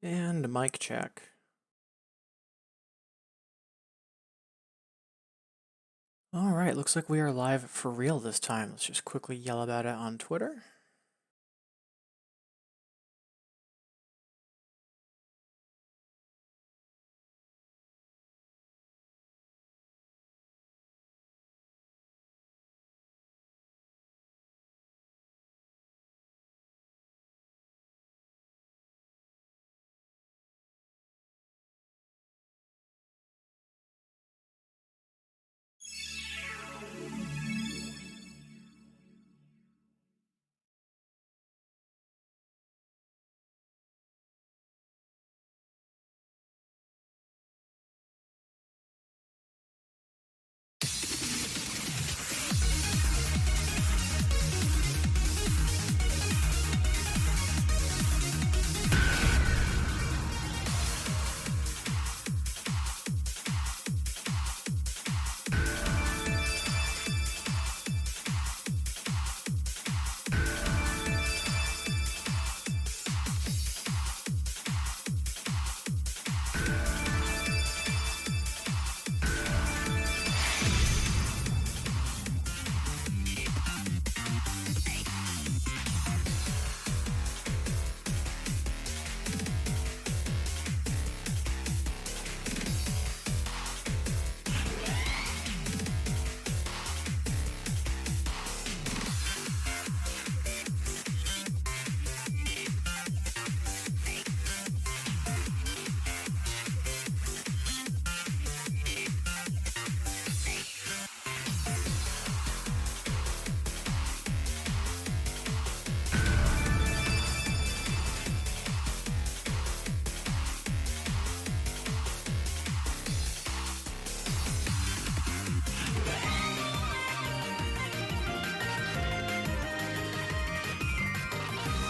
And mic check. All right, looks like we are live for real this time. Let's just quickly yell about it on Twitter.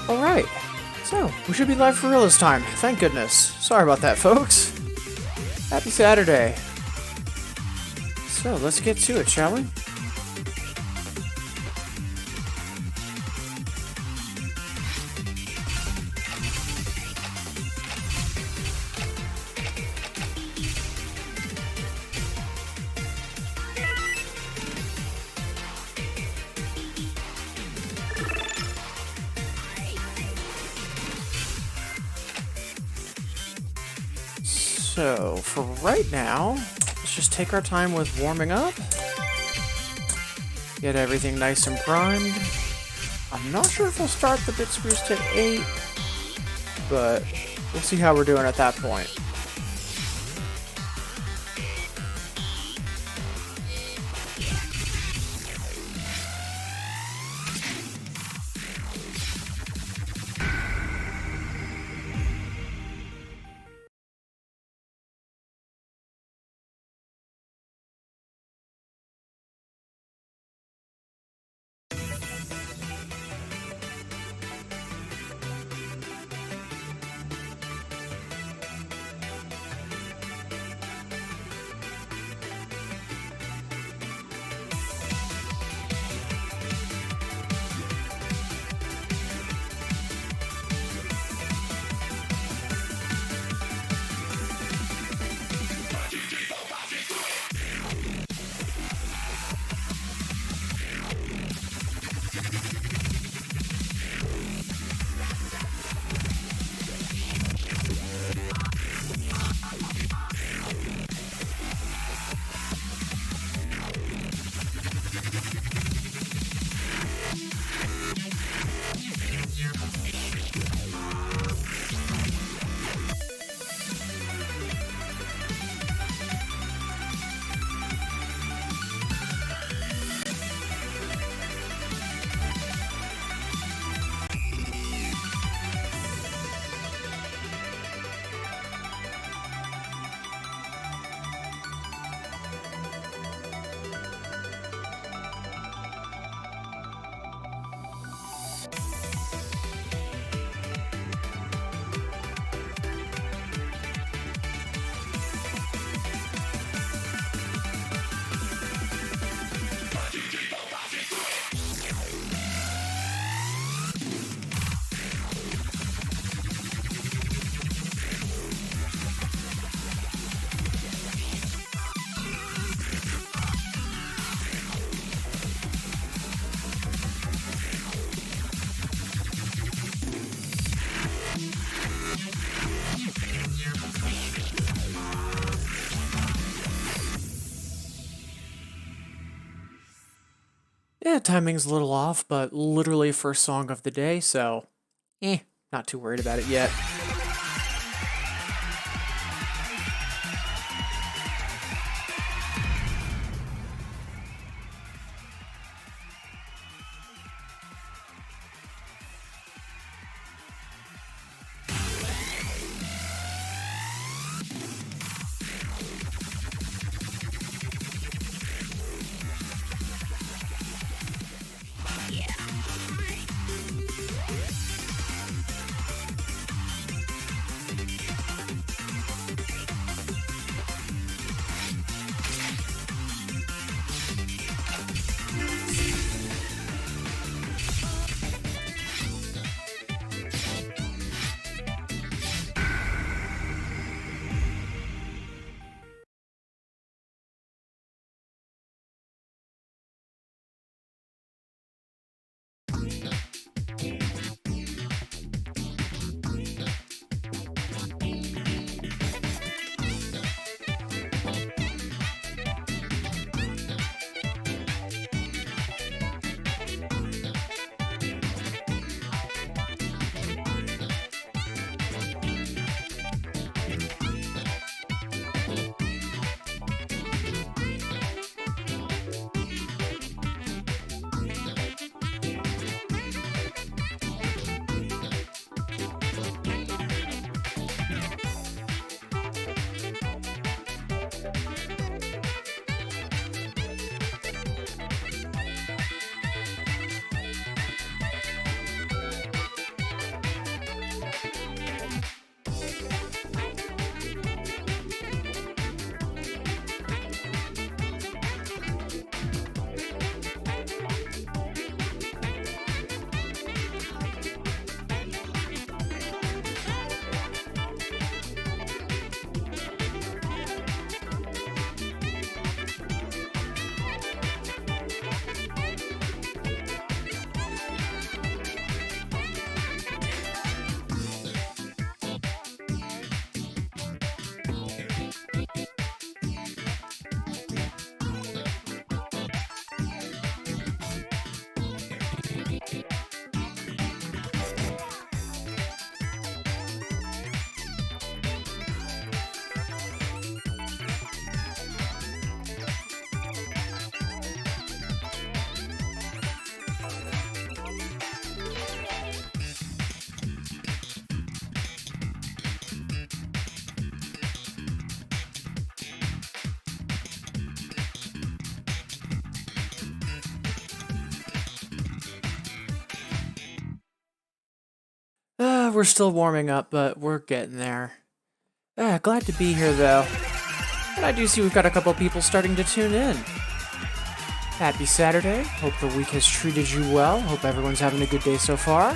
All right, so we should be live for real this time. Thank goodness. Sorry about that, folks. Happy Saturday. So let's get to it, shall we? So, for right now, let's just take our time with warming up. Get everything nice and primed. I'm not sure if we'll start the bits boost at 8, but we'll see how we're doing at that point. Yeah, timing's a little off, but literally first song of the day, so not too worried about it yet. We're still warming up, but we're getting there. Glad to be here, though. And I do see we've got a couple people starting to tune in. Happy Saturday. Hope the week has treated you well. Hope everyone's having a good day so far.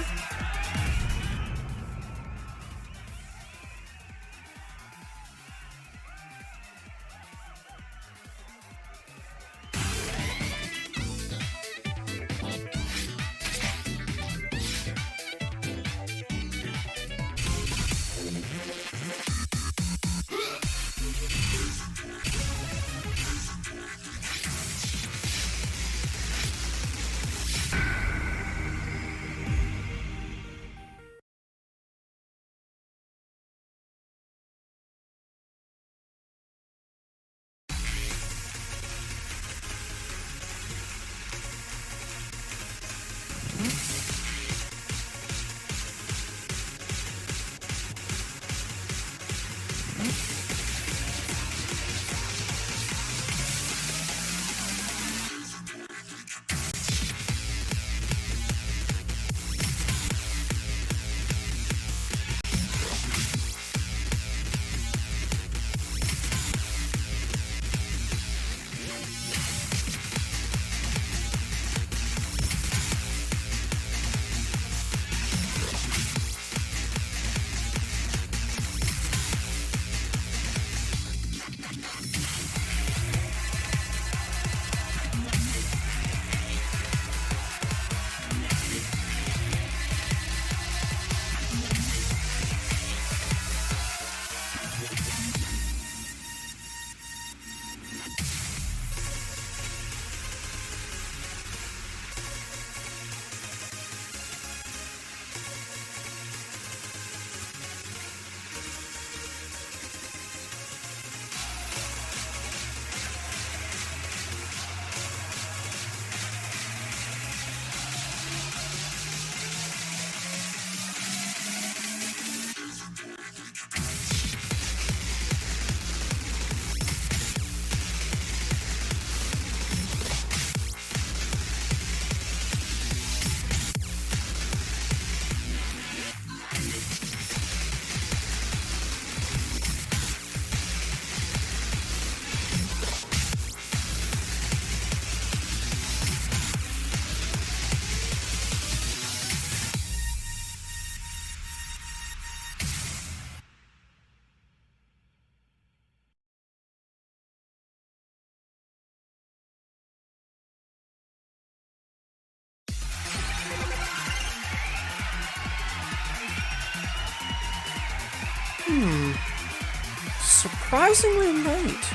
surprisingly late.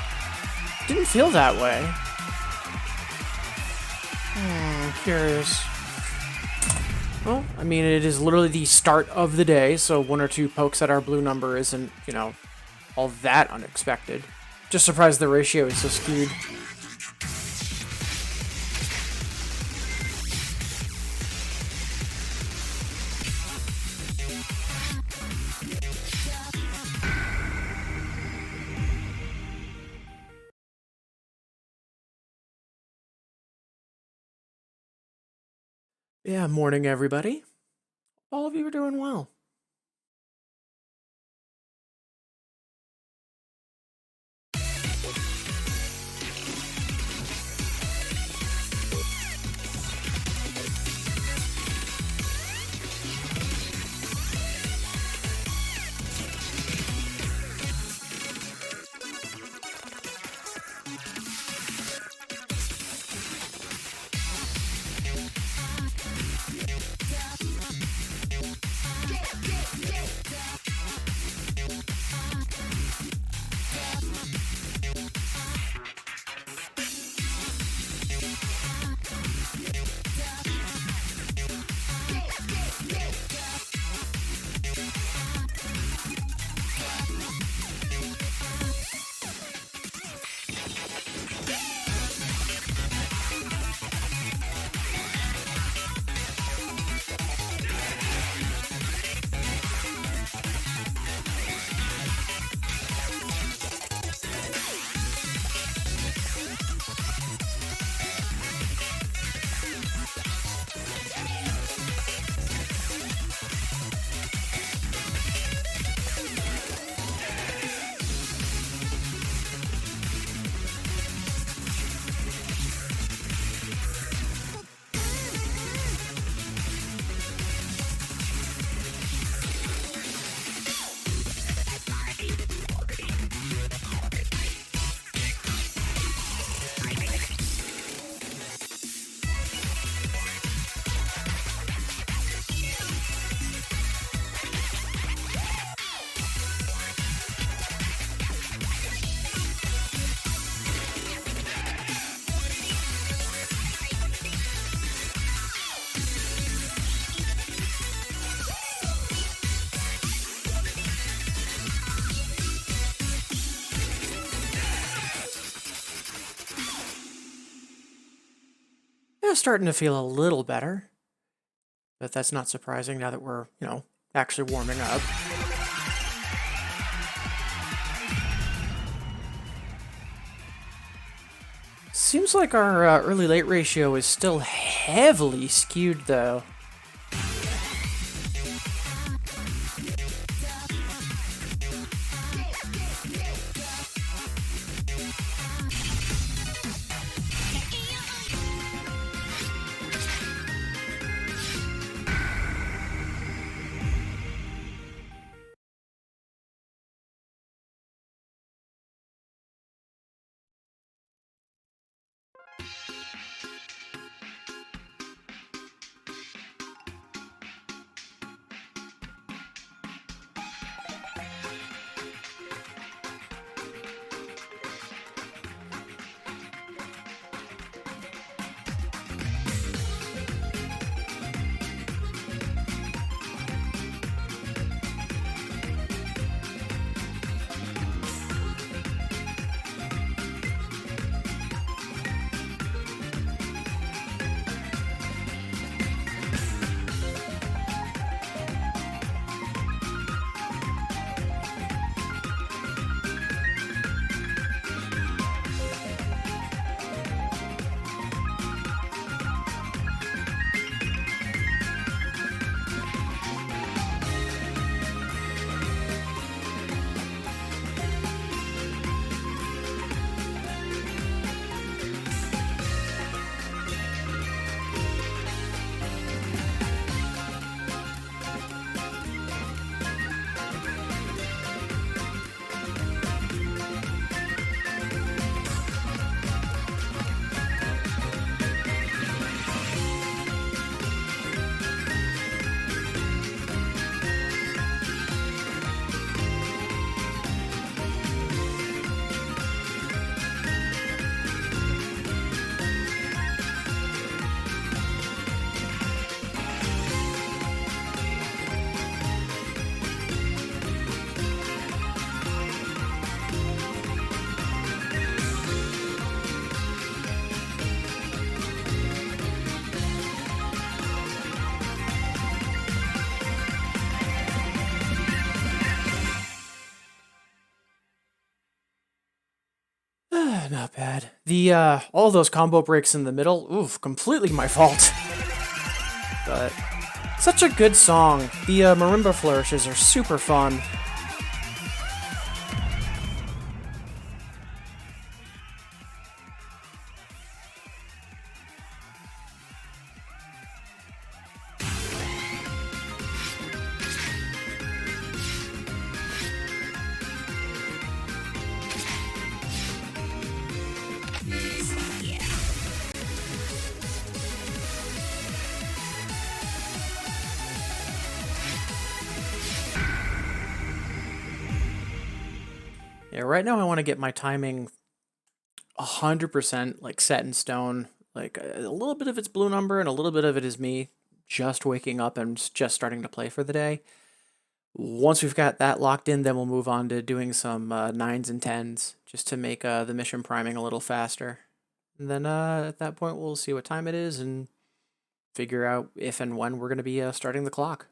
Didn't feel that way. Curious. Well, I mean, it is literally the start of the day, so 1 or 2 pokes at our blue number isn't, you know, all that unexpected. Just surprised the ratio is so skewed. Yeah, morning, everybody. All of you are doing well. Yeah, starting to feel a little better. But that's not surprising now that we're, you know, actually warming up. Seems like our early-late ratio is still heavily skewed, though. Not bad. The, all those combo breaks in the middle, oof, completely my fault. But, such a good song. The, marimba flourishes are super fun. Yeah, right now I want to get my timing 100% like set in stone. Like a little bit of it's Blue Number and a little bit of it is me just waking up and just starting to play for the day. Once we've got that locked in, then we'll move on to doing some 9s and 10s just to make the mission priming a little faster. And then at that point, we'll see what time it is and figure out if and when we're going to be starting the clock.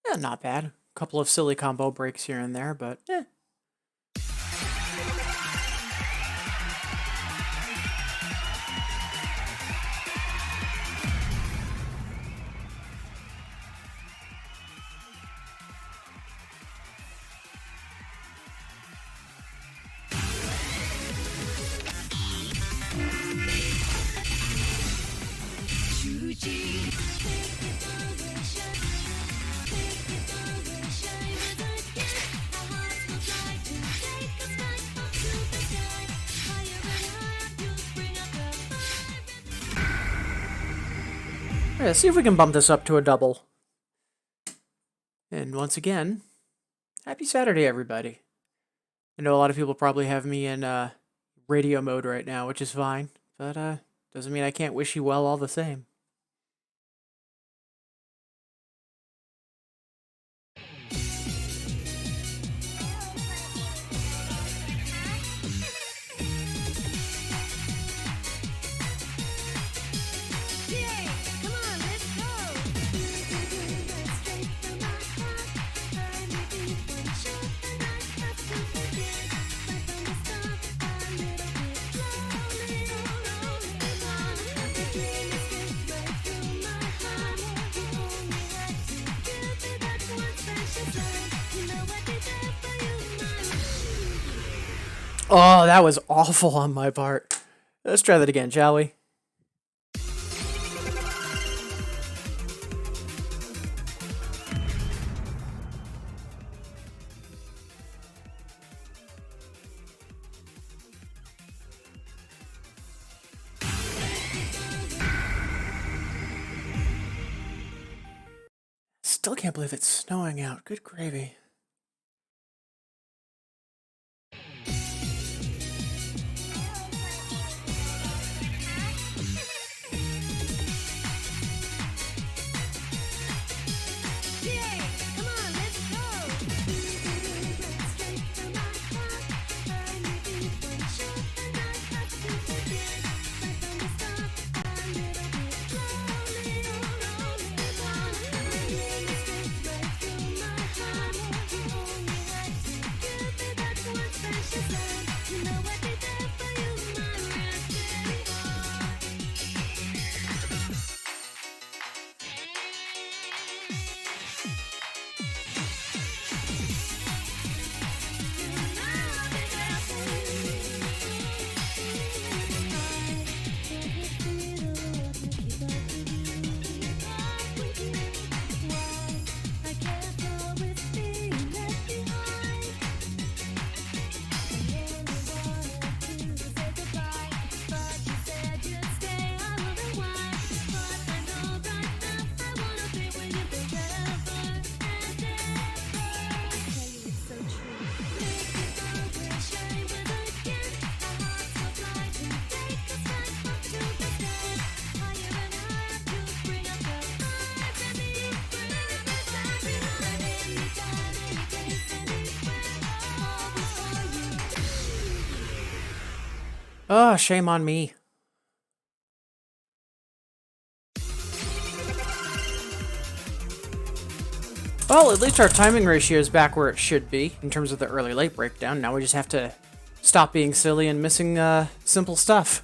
Yeah, not bad. A couple of silly combo breaks here and there, but eh. Yeah, see if we can bump this up to a double. And once again, happy Saturday, everybody. I know a lot of people probably have me in radio mode right now, which is fine, but doesn't mean I can't wish you well all the same. Oh, that was awful on my part. Let's try that again, shall we? Still can't believe it's snowing out. Good gravy. Oh, shame on me. Well, at least our timing ratio is back where it should be in terms of the early-late breakdown. Now we just have to stop being silly and missing simple stuff.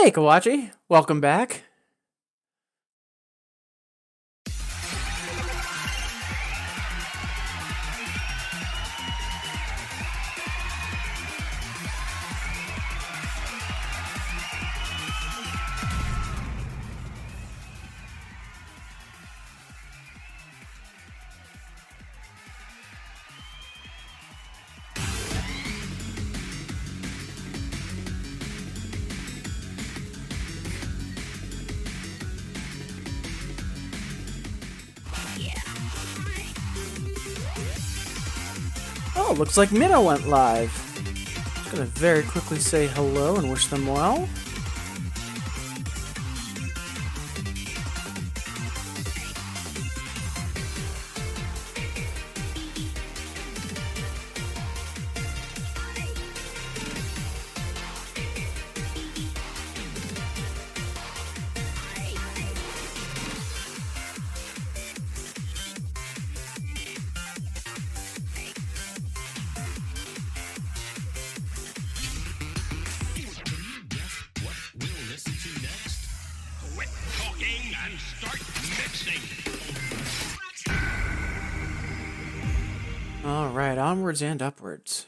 Hey, Kawachi. Welcome back. Oh, looks like Minna went live. Just gonna very quickly say hello and wish them well. And start mixing. All right, onwards and upwards.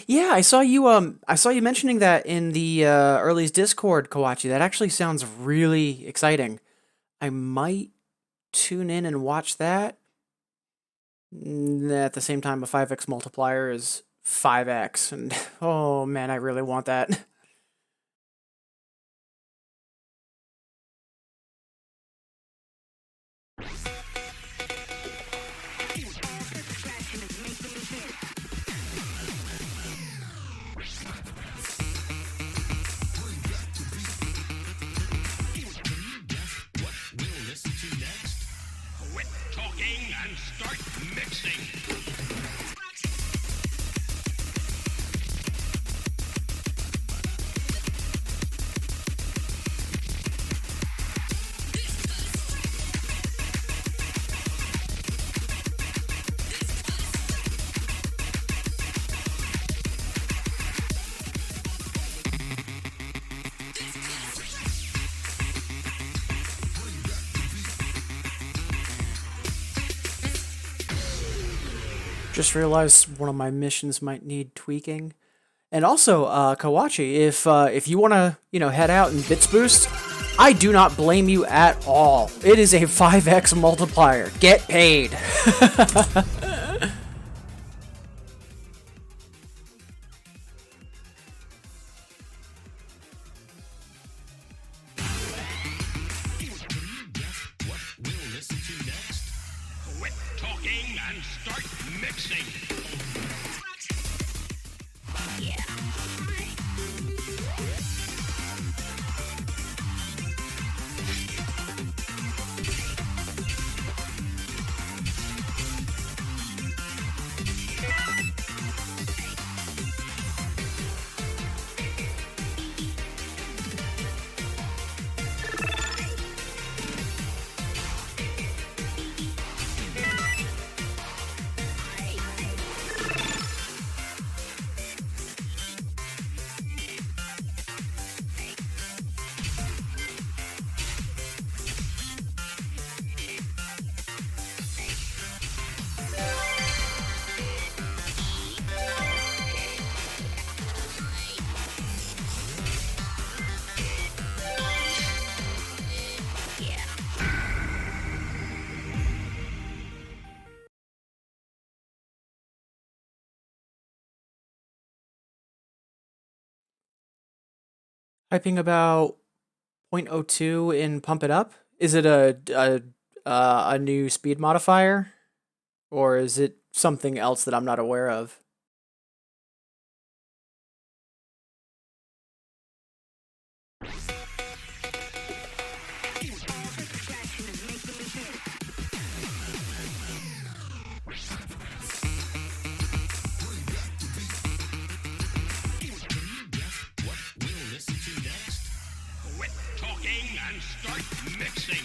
Yeah, I saw you. I saw you mentioning that in the early's Discord, Kawachi. That actually sounds really exciting. I might tune in and watch that. At the same time, a 5x multiplier is 5x, and oh man, I really want that. Quit talking and start mixing. Just realized one of my missions might need tweaking. And also, Kawachi, if you want to, head out and bits boost, I do not blame you at all. It is a 5x multiplier. Get paid. Quit talking and start mixing. Typing about 0.02 in Pump It Up. Is it a new speed modifier, or is it something else that I'm not aware of? Quit talking and start mixing.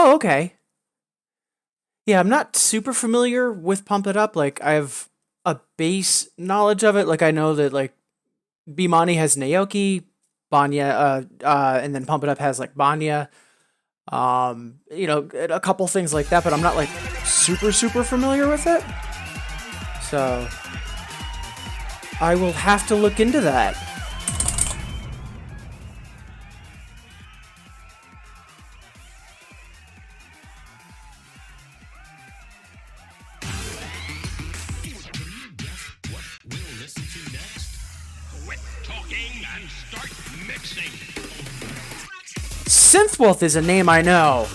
Oh, okay. Yeah, I'm not super familiar with Pump It Up. Like, I have a base knowledge of it. Like, I know that, like, Bimani has Naoki, Banya, and then Pump It Up has, like, Banya. You know, a couple things like that, but I'm not, like, super familiar with it. So, I will have to look into that. We'll listen to next. Quit talking and start mixing. Synthwolf is a name I know.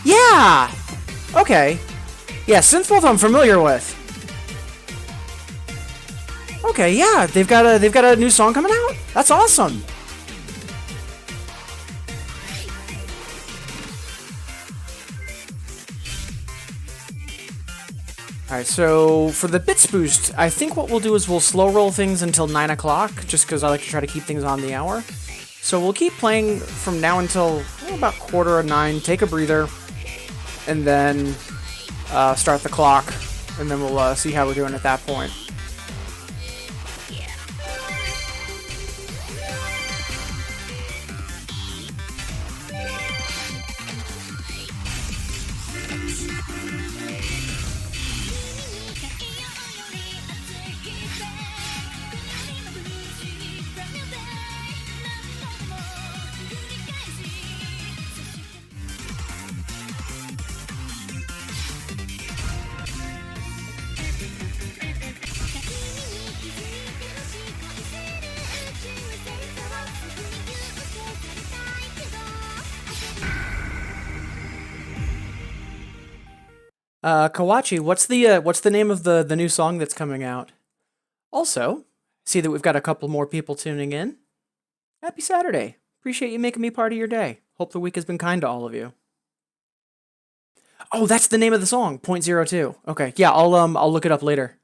Yeah! Okay. Yeah, Synthwolf I'm familiar with. Okay, yeah, they've got a new song coming out? That's awesome. Alright, so for the Bits Boost, I think what we'll do is we'll slow roll things until 9 o'clock, just because I like to try to keep things on the hour. So we'll keep playing from now until about 8:45, take a breather, and then start the clock, and then we'll see how we're doing at that point. Kawachi, what's the name of the new song that's coming out? Also, see that we've got a couple more people tuning in. Happy Saturday. Appreciate you making me part of your day. Hope the week has been kind to all of you. Oh, that's the name of the song, .02. Okay, yeah, I'll look it up later.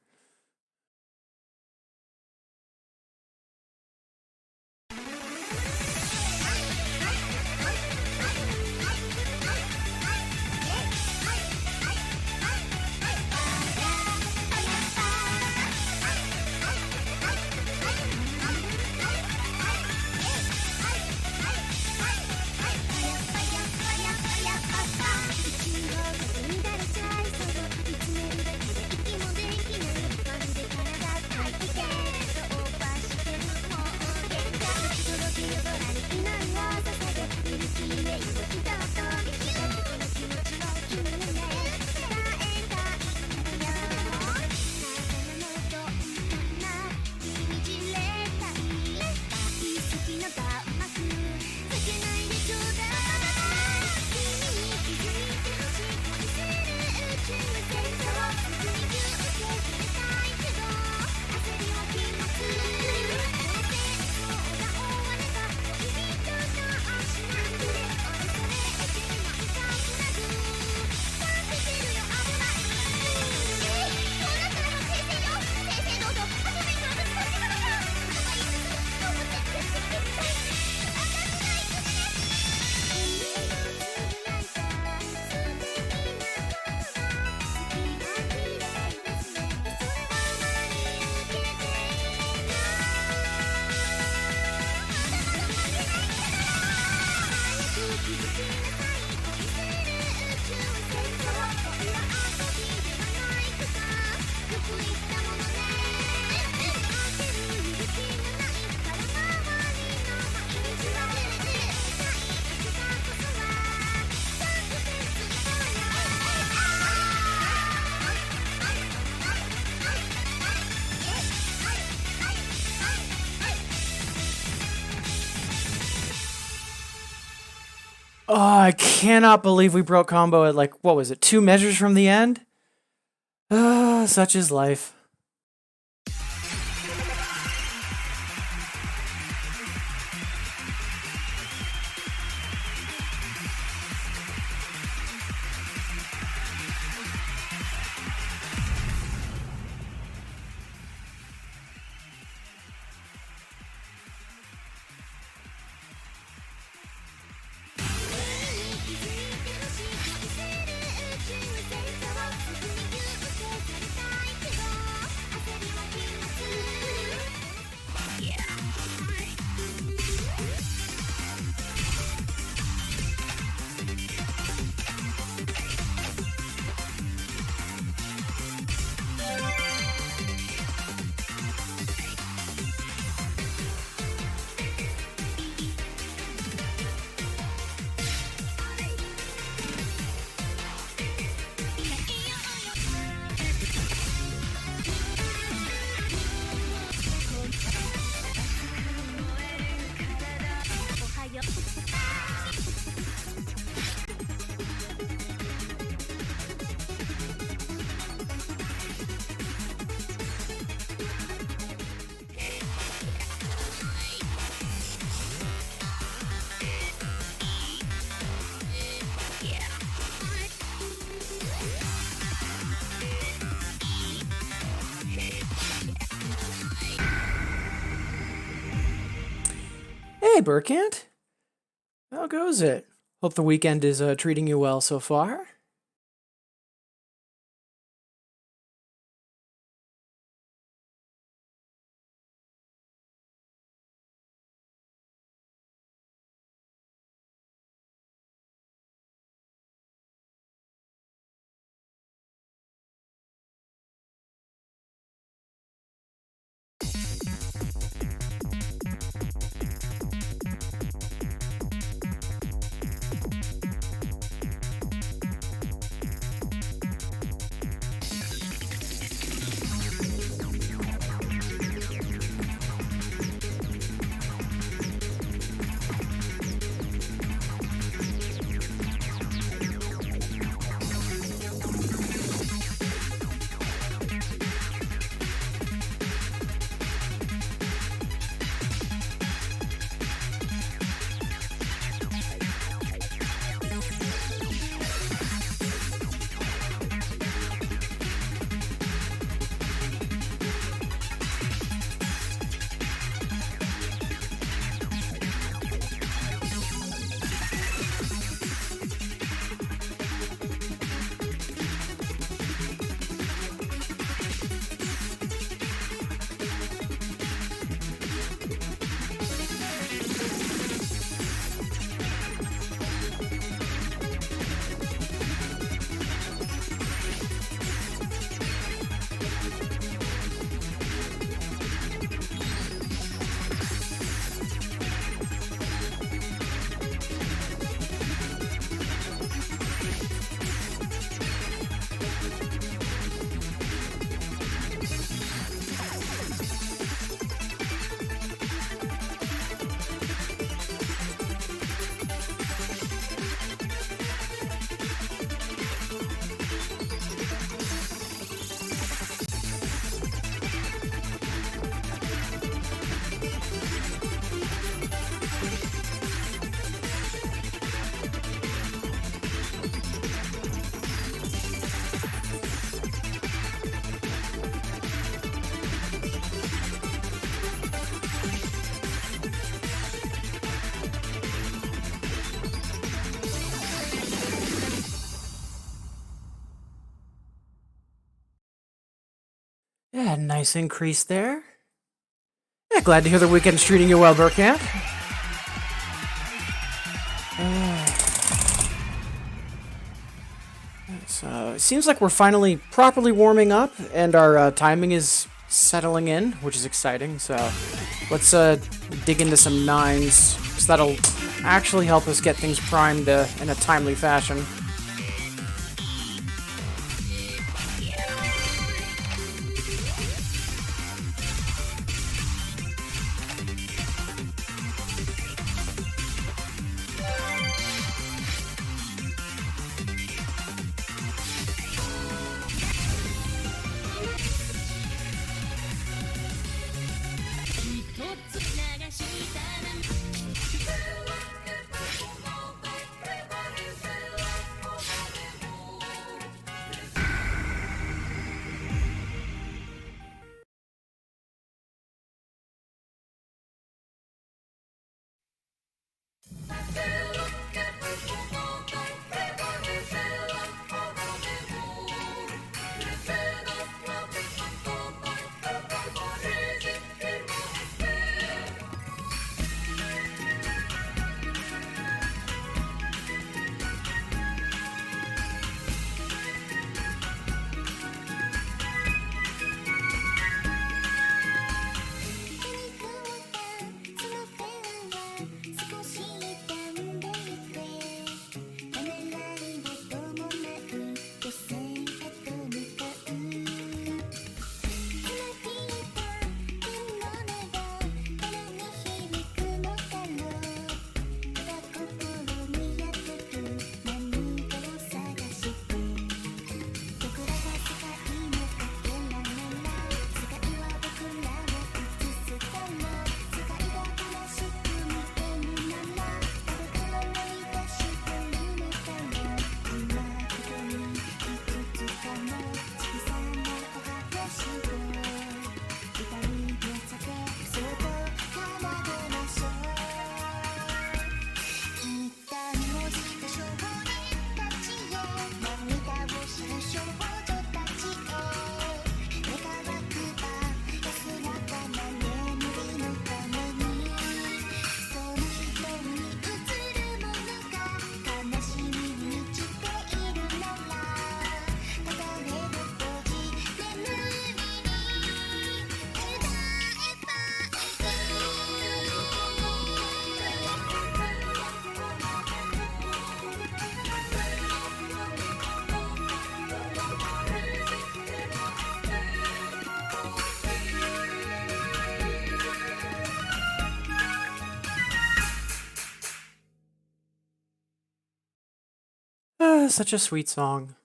Oh, I cannot believe we broke combo at, like, what was it, 2 measures from the end? Ah, such is life. Hey, Burkant. How goes it? Hope the weekend is treating you well so far. Yeah, nice increase there. Yeah, glad to hear the weekend's treating you well, Burkant. So it seems like we're finally properly warming up, and our timing is settling in, which is exciting. So let's dig into some nines, because that'll actually help us get things primed in a timely fashion. Such a sweet song.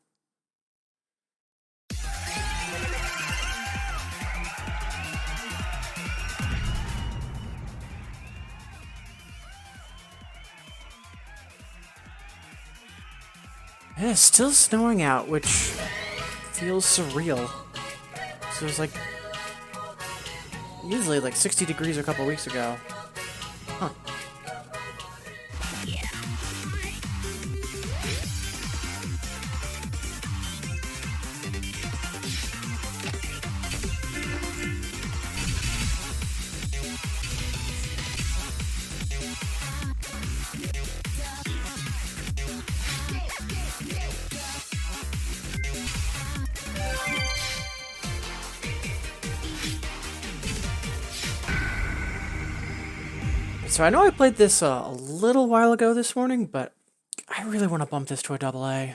Yeah, it's still snowing out, which feels surreal. So it was like usually like 60 degrees a couple weeks ago. Huh. So I know I played this a little while ago this morning, but I really want to bump this to a double A.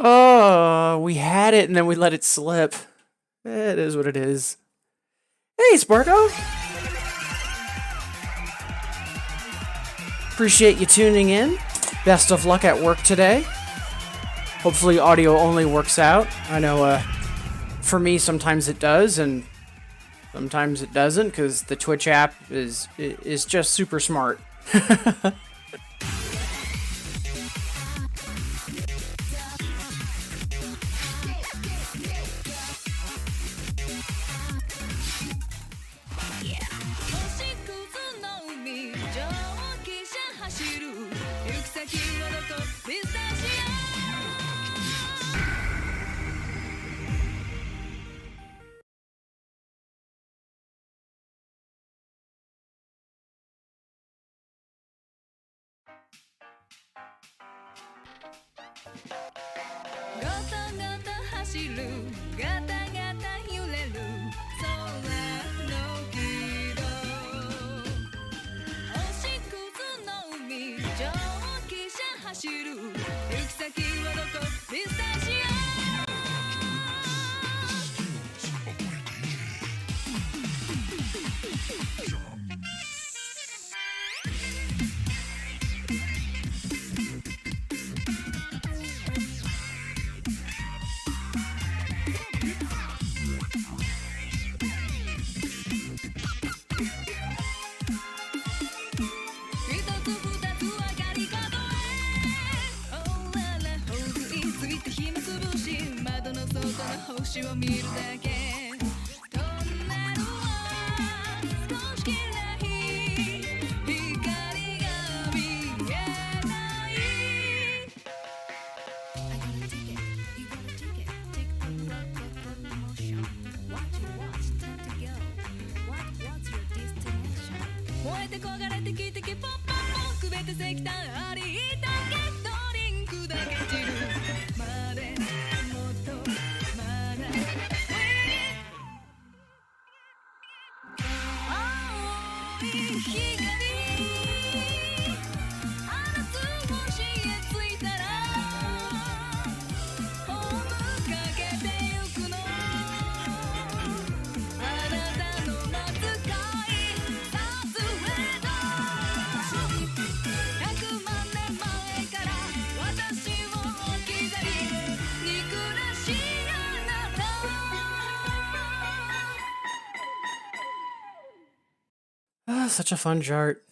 Oh, we had it and then we let it slip. It is what it is. Hey, Sparko! Appreciate you tuning in. Best of luck at work today. Hopefully audio only works out. I know, for me, sometimes it does, and sometimes it doesn't, because the Twitch app is just super smart. て焦がれてきてけポッポッポくべて石炭ありだけドリンクだけ散るまでもっとまだ青い光あのつ星へ着いたらホームかけてゆくのあなたの待つ会撮影だ100万年前から私を置き去り憎らしいあなた Ah, such a fun chart.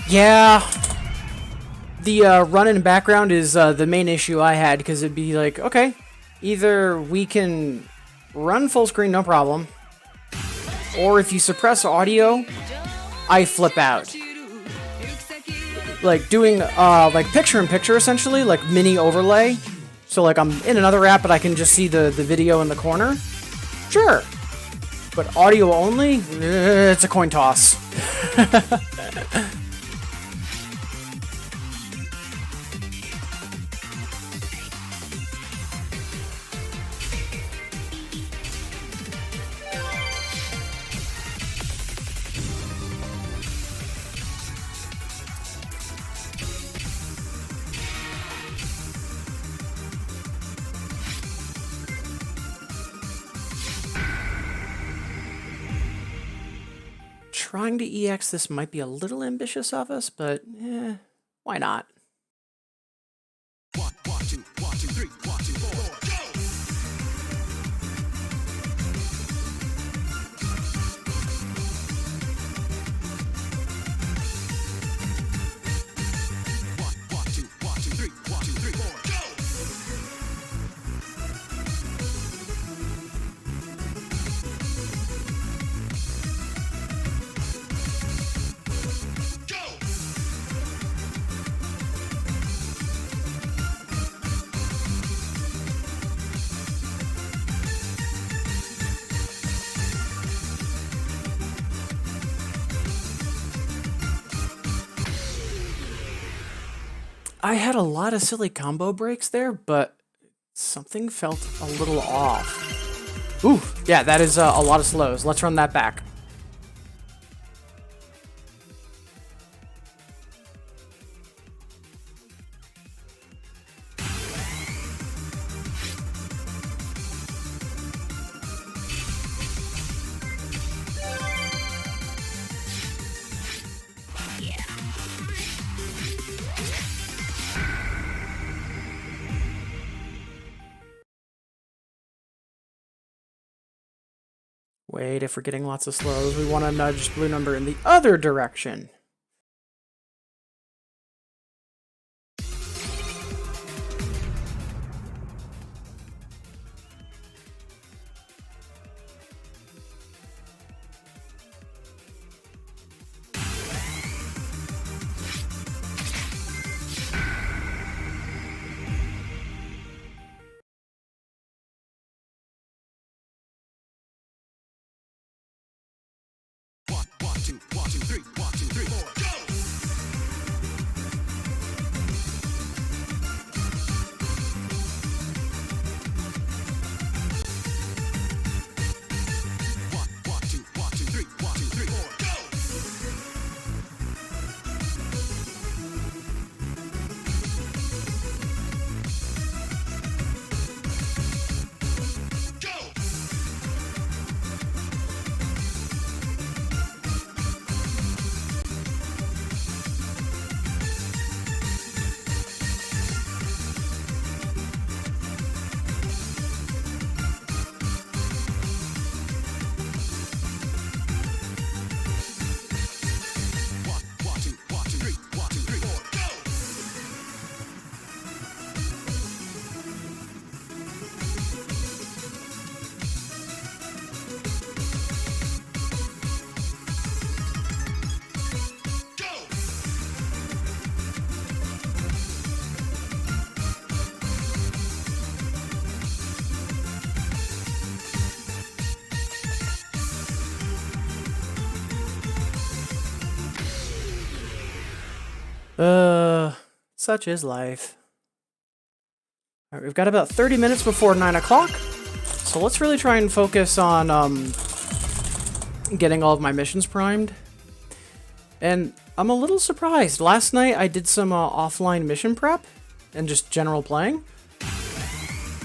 Yeah. The run in background is the main issue I had, because it'd be like, okay, either we can run full screen, no problem, or if you suppress audio, I flip out. Like doing like picture-in-picture, essentially, like mini overlay. So like I'm in another app, but I can just see the video in the corner. Sure. But audio only? It's a coin toss. Trying to EX this might be a little ambitious of us, but why not? 1, 2, 1, 2, 3, 1, 2, 4, go! I had a lot of silly combo breaks there, but something felt a little off. Ooh, yeah, that is a lot of slows. Let's run that back. Wait, if we're getting lots of slows, we want to nudge blue number in the other direction. Such is life. All right, we've got about 30 minutes before 9 o'clock, so let's really try and focus on, getting all of my missions primed. And I'm a little surprised. Last night I did some offline mission prep and just general playing.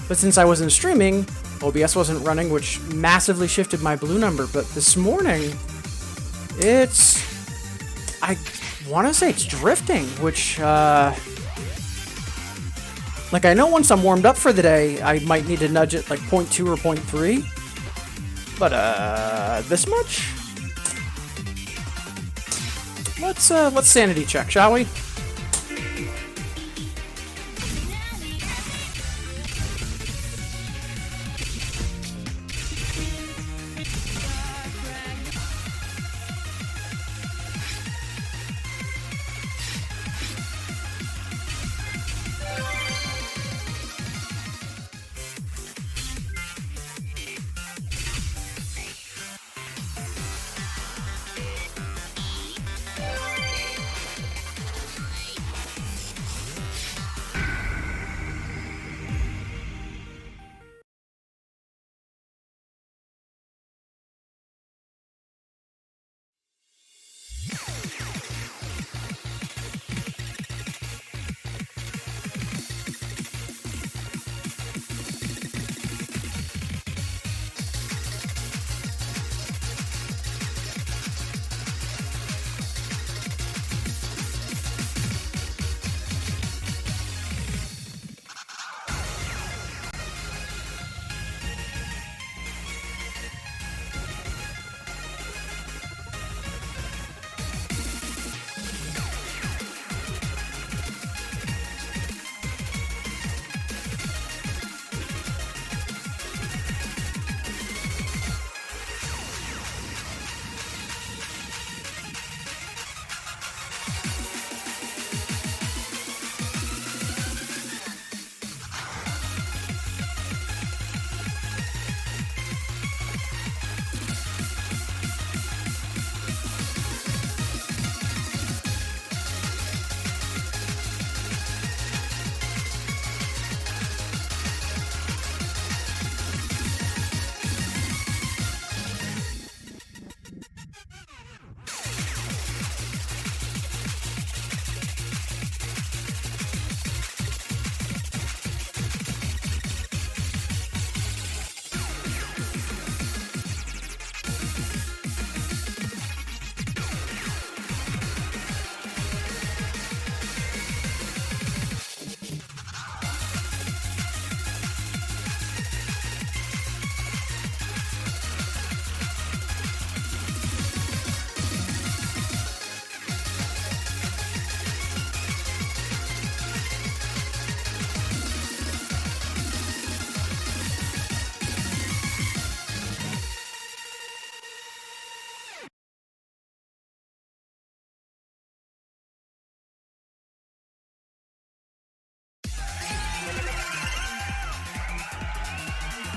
But since I wasn't streaming, OBS wasn't running, which massively shifted my blue number. But this morning, I want to say it's drifting, which, like, I know once I'm warmed up for the day, I might need to nudge it like 0.2 or 0.3. But, this much? Let's sanity check, shall we?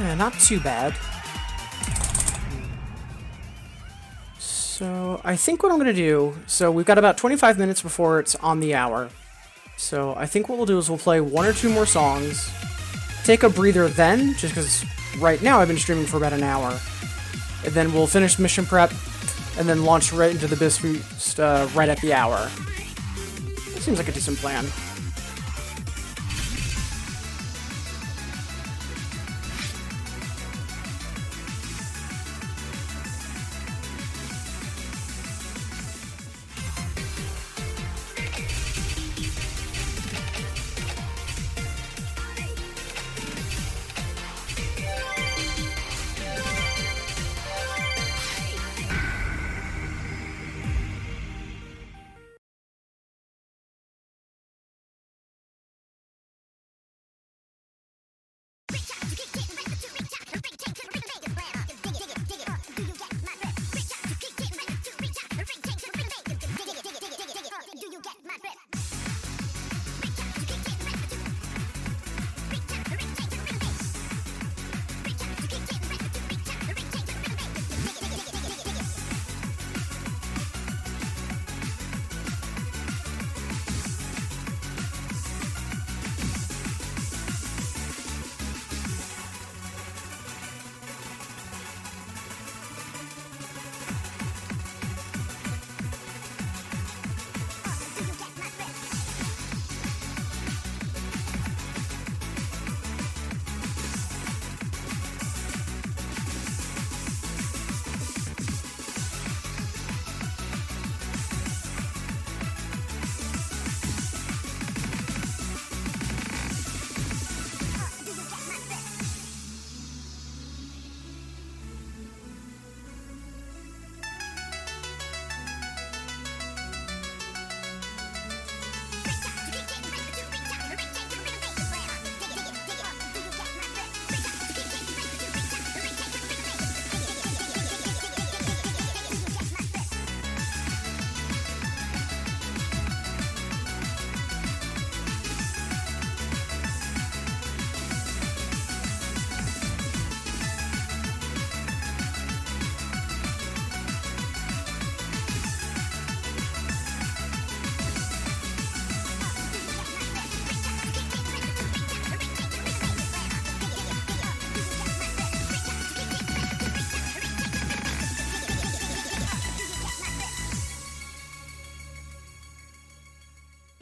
Yeah, not too bad. So, I think what I'm going to do... So, we've got about 25 minutes before it's on the hour. So, I think what we'll do is we'll play 1 or 2 more songs. Take a breather then, just because right now I've been streaming for about an hour. And then we'll finish mission prep, and then launch right into the Biz Boost right at the hour. Seems like a decent plan.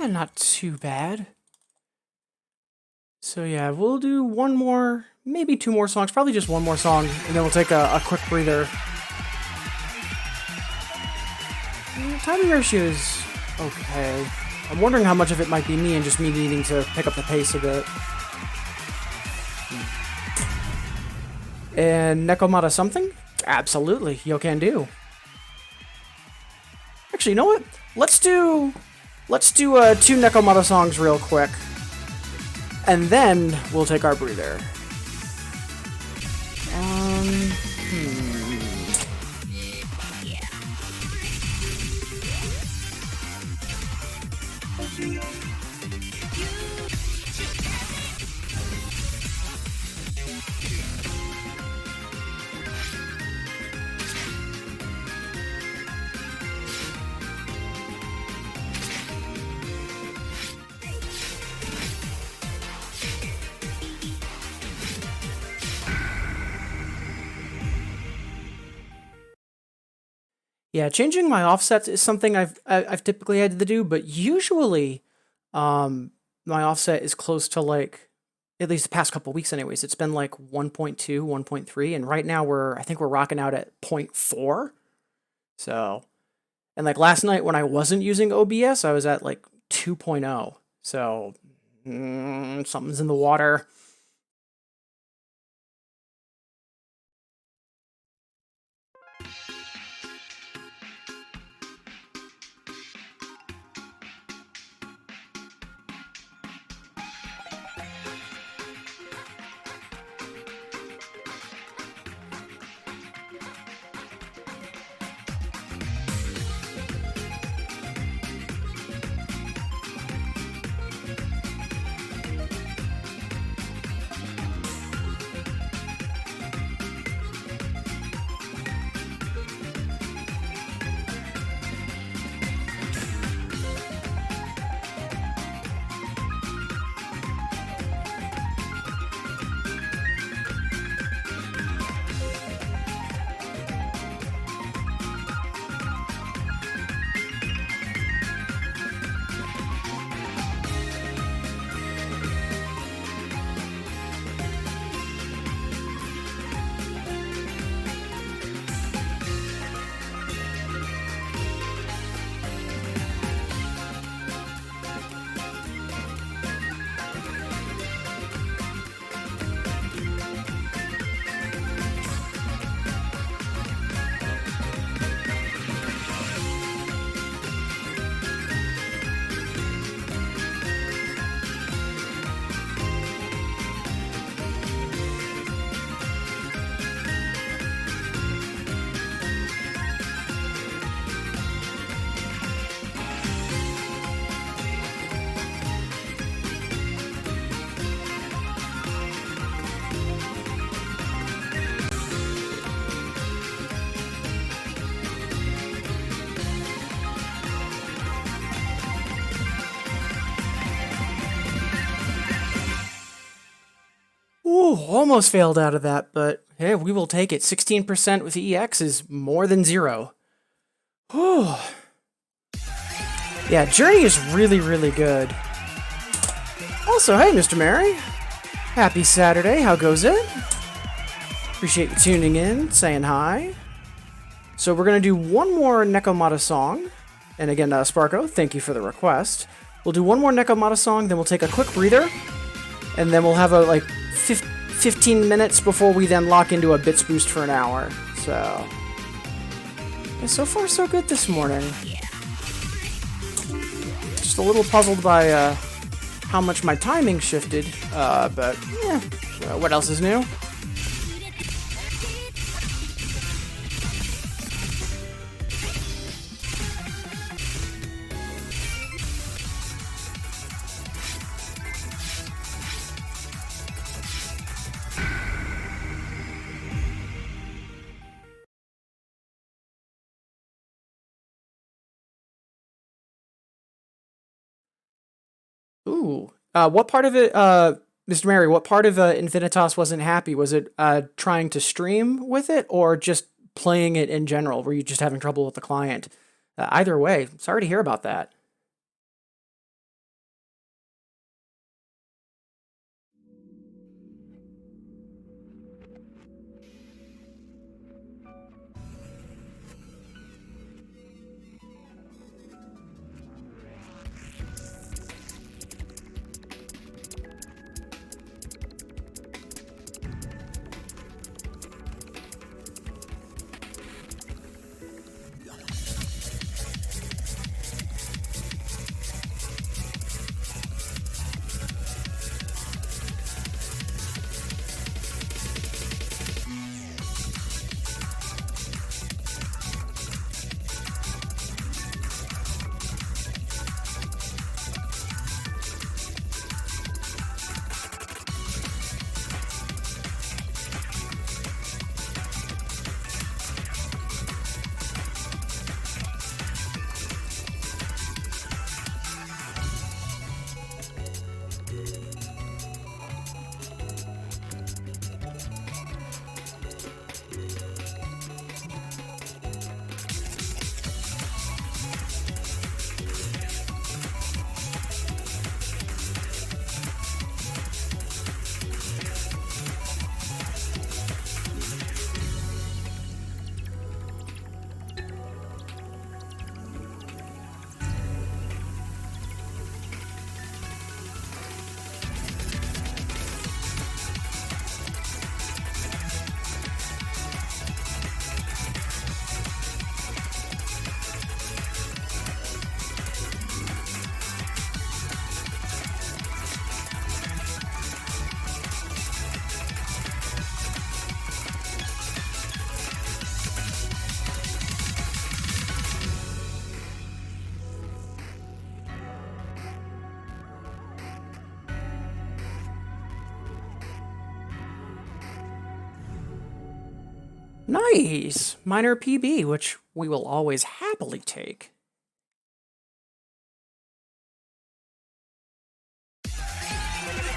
Yeah, not too bad. So yeah, we'll do one more, maybe two more songs, probably just one more song, and then we'll take a quick breather. Timing ratio is okay. I'm wondering how much of it might be me and just me needing to pick up the pace a bit. And Nekomata something? Absolutely, yo can do. Actually, you know what? Let's do two Nekomata songs real quick, and then we'll take our breather. Yeah, changing my offsets is something I've typically had to do, but usually, my offset is close to like, at least the past couple weeks anyways, it's been like 1.2, 1.3, and right now I think we're rocking out at 0.4. So, and like last night when I wasn't using OBS, I was at like 2.0. So, something's in the water. Ooh, almost failed out of that, but hey, we will take it. 16% with EX is more than zero. Whew. Yeah, Journey is really, really good. Also, hey, Mr. Mary. Happy Saturday. How goes it? Appreciate you tuning in, saying hi. So we're going to do one more Nekomata song. And again, Sparko, thank you for the request. We'll do one more Nekomata song, then we'll take a quick breather. And then we'll have a, 15 minutes before we then lock into a bits boost for an hour. So, yeah, so far so good this morning. Just a little puzzled by how much my timing shifted, but yeah, what else is new? Ooh. What part of it, Mr. Mary, what part of Infinitas wasn't happy? Was it trying to stream with it or just playing it in general? Were you just having trouble with the client? Either way, sorry to hear about that. Nice! Minor PB, which we will always happily take.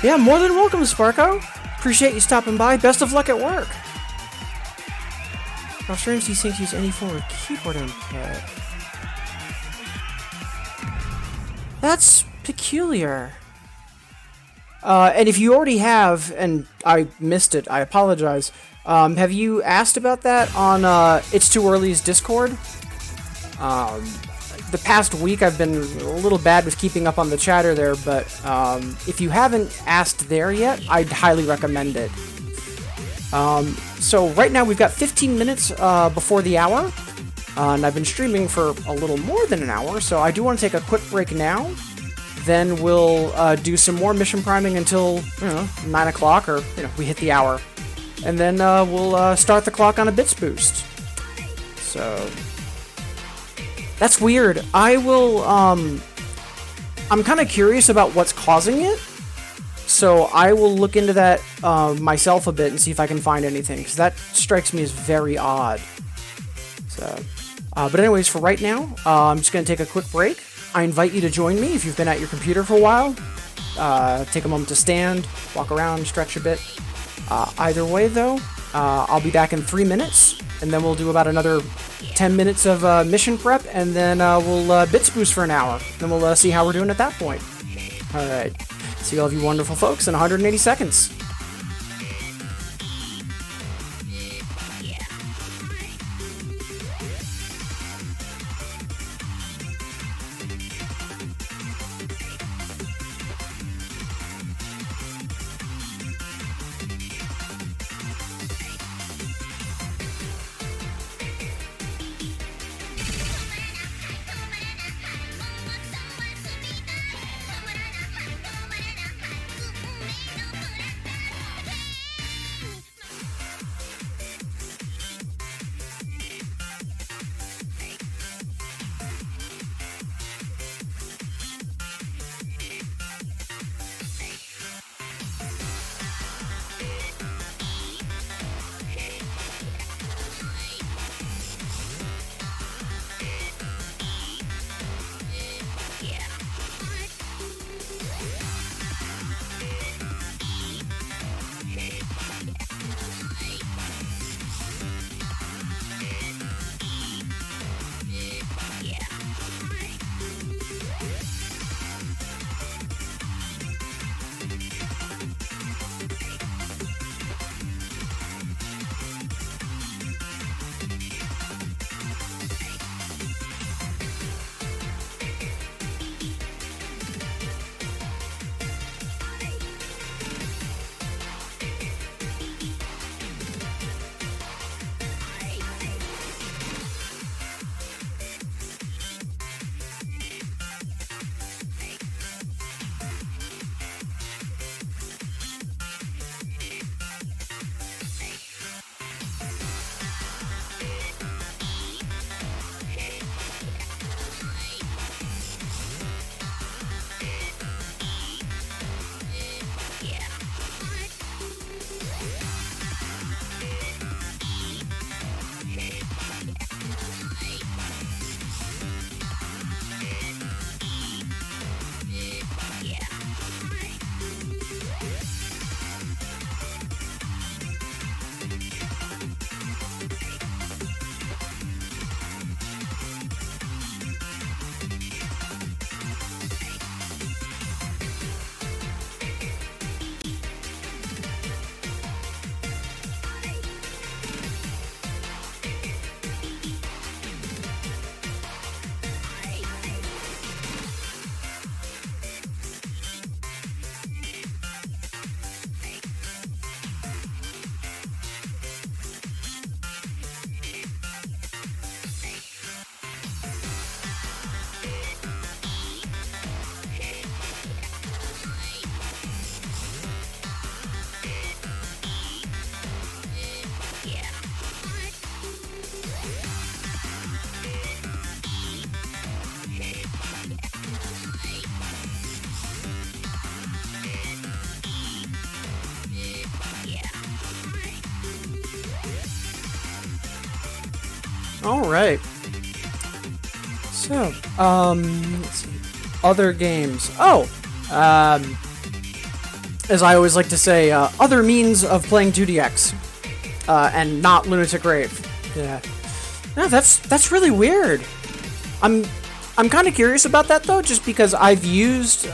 Yeah, more than welcome, Sparko. Appreciate you stopping by. Best of luck at work. While streams, these things use any form of keyboard input. That's peculiar. And if you already have, and I missed it, I apologize. Have you asked about that on It's Too Early's Discord? The past week I've been a little bad with keeping up on the chatter there, but if you haven't asked there yet, I'd highly recommend it. So right now we've got 15 minutes before the hour, and I've been streaming for a little more than an hour, so I do want to take a quick break now. Then we'll do some more mission priming until, 9 o'clock, or, we hit the hour. And then we'll start the clock on a bits boost. So that's weird. I will, I'm kind of curious about what's causing it. So I will look into that myself a bit and see if I can find anything, because that strikes me as very odd. So, but anyways, for right now, I'm just going to take a quick break. I invite you to join me if you've been at your computer for a while. Take a moment to stand, walk around, stretch a bit. Either way, though, I'll be back in 3 minutes, and then we'll do about another 10 minutes of mission prep, and then we'll bits boost for an hour. Then we'll see how we're doing at that point. Alright, see all of you wonderful folks in 180 seconds. All right. So, let's see. Other games. Oh, as I always like to say, other means of playing 2DX, and not Lunatic Rave. Yeah. No, that's really weird. I'm kind of curious about that though, just because I've used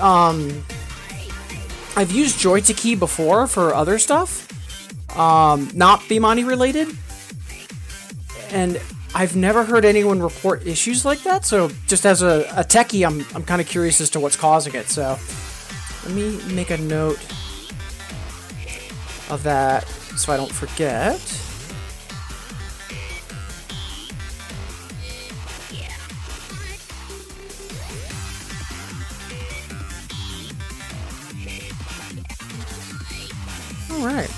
Joy to Key before for other stuff, not Bimani related, and I've never heard anyone report issues like that. So just as a techie, I'm kind of curious as to what's causing it. So let me make a note of that so I don't forget. All right.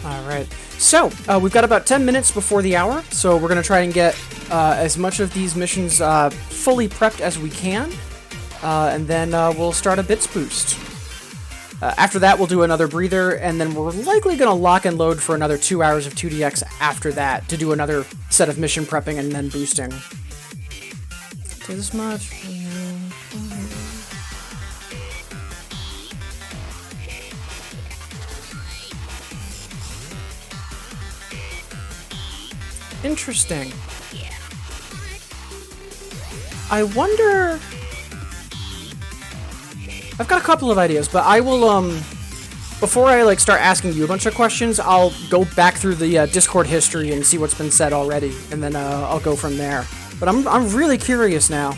All right. So we've got about 10 minutes before the hour, so we're gonna try and get as much of these missions fully prepped as we can. And then we'll start a bits boost. After that, we'll do another breather, and then we're likely going to lock and load for another 2 hours of 2DX after that to do another set of mission prepping and then boosting. Do this much. Interesting. I wonder... I've got a couple of ideas, but I will, before I, start asking you a bunch of questions, I'll go back through the Discord history and see what's been said already, and then, I'll go from there. But I'm really curious now.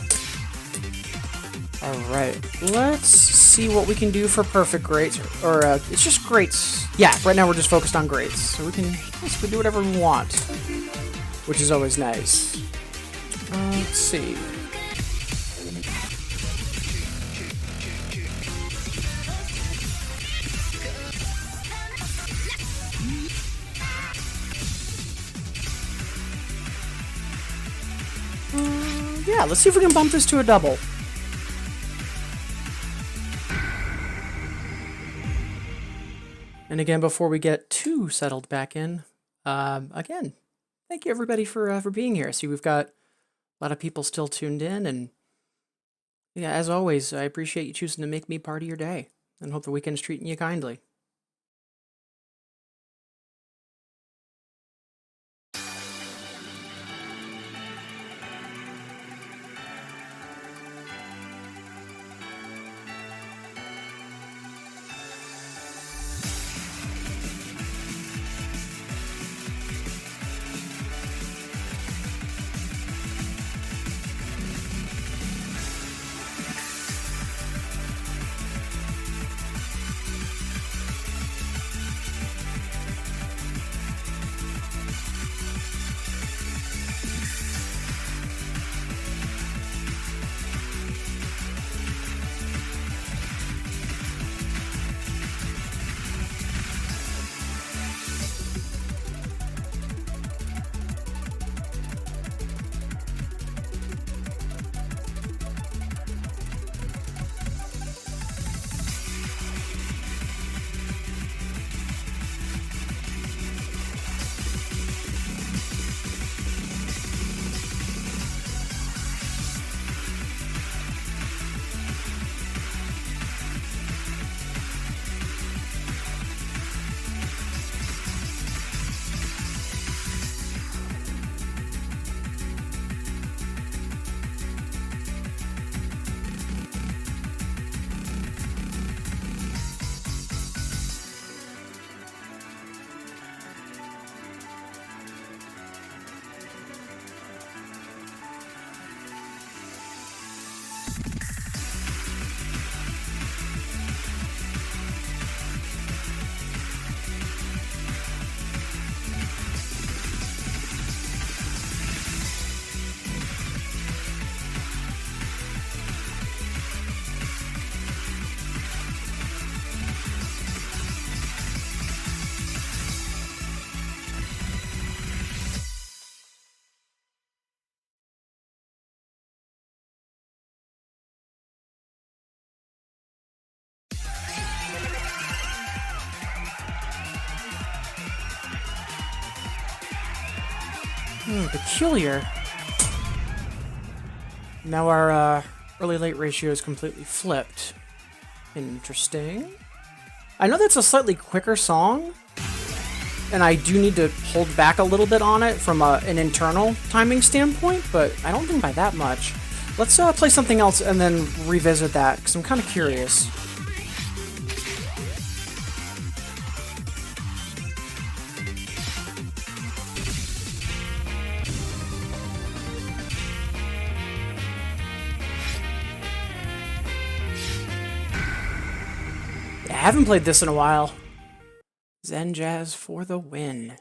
Alright, let's see what we can do for perfect grades, or, it's just greats. Yeah, right now we're just focused on grades, so we can basically do whatever we want, which is always nice. Let's see. Yeah, let's see if we can bump this to a double. And again, before we get too settled back in, again, thank you everybody for being here. See, we've got a lot of people still tuned in, and yeah, as always, I appreciate you choosing to make me part of your day, and hope the weekend's treating you kindly. Peculiar. Now our early-late ratio is completely flipped. Interesting. I know that's a slightly quicker song, and I do need to hold back a little bit on it from an internal timing standpoint, but I don't think by that much. Let's play something else and then revisit that, because I'm kind of curious. I haven't played this in a while. Zen Jazz for the win.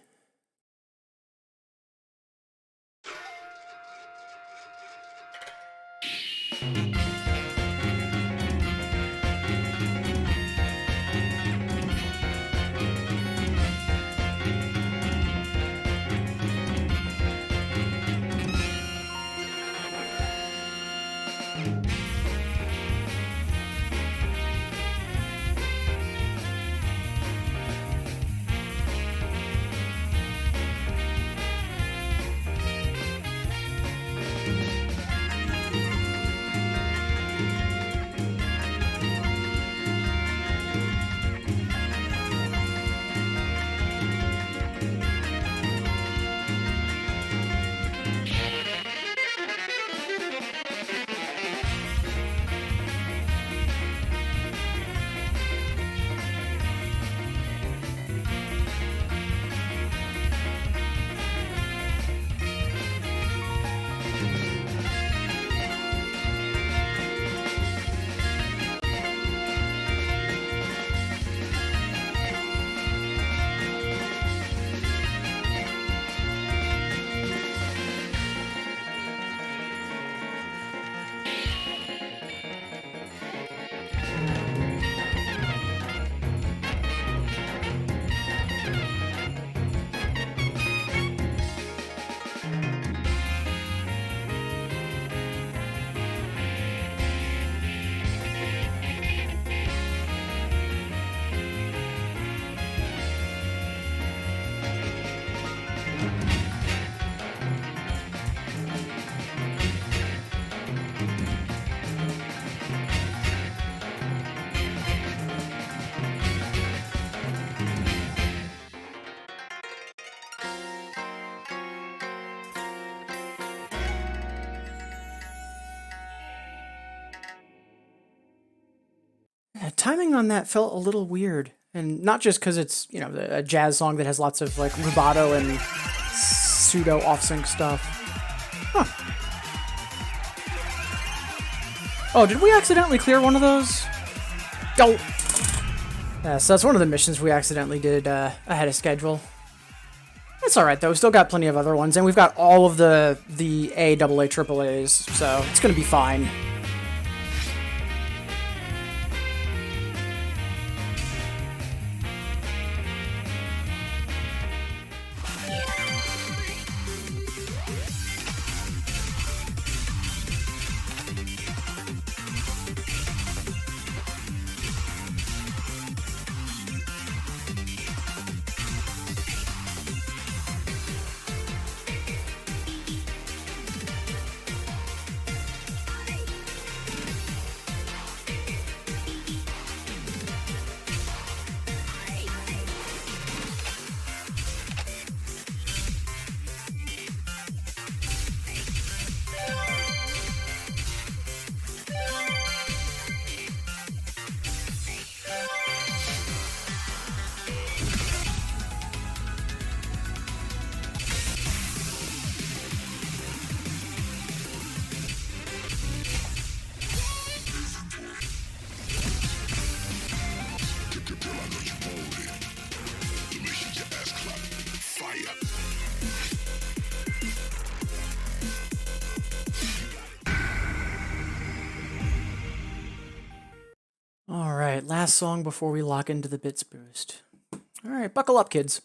Timing on that felt a little weird, and not just because it's, you know, a jazz song that has lots of like rubato and pseudo off-sync stuff. Huh. Oh, did we accidentally clear one of those? Oh! Yeah, so that's one of the missions we accidentally did ahead of schedule. It's alright though, we still got plenty of other ones, and we've got all of the AA, AAAs, so it's gonna be fine. Alright, last song before we lock into the Bits Boost. Alright, buckle up, kids.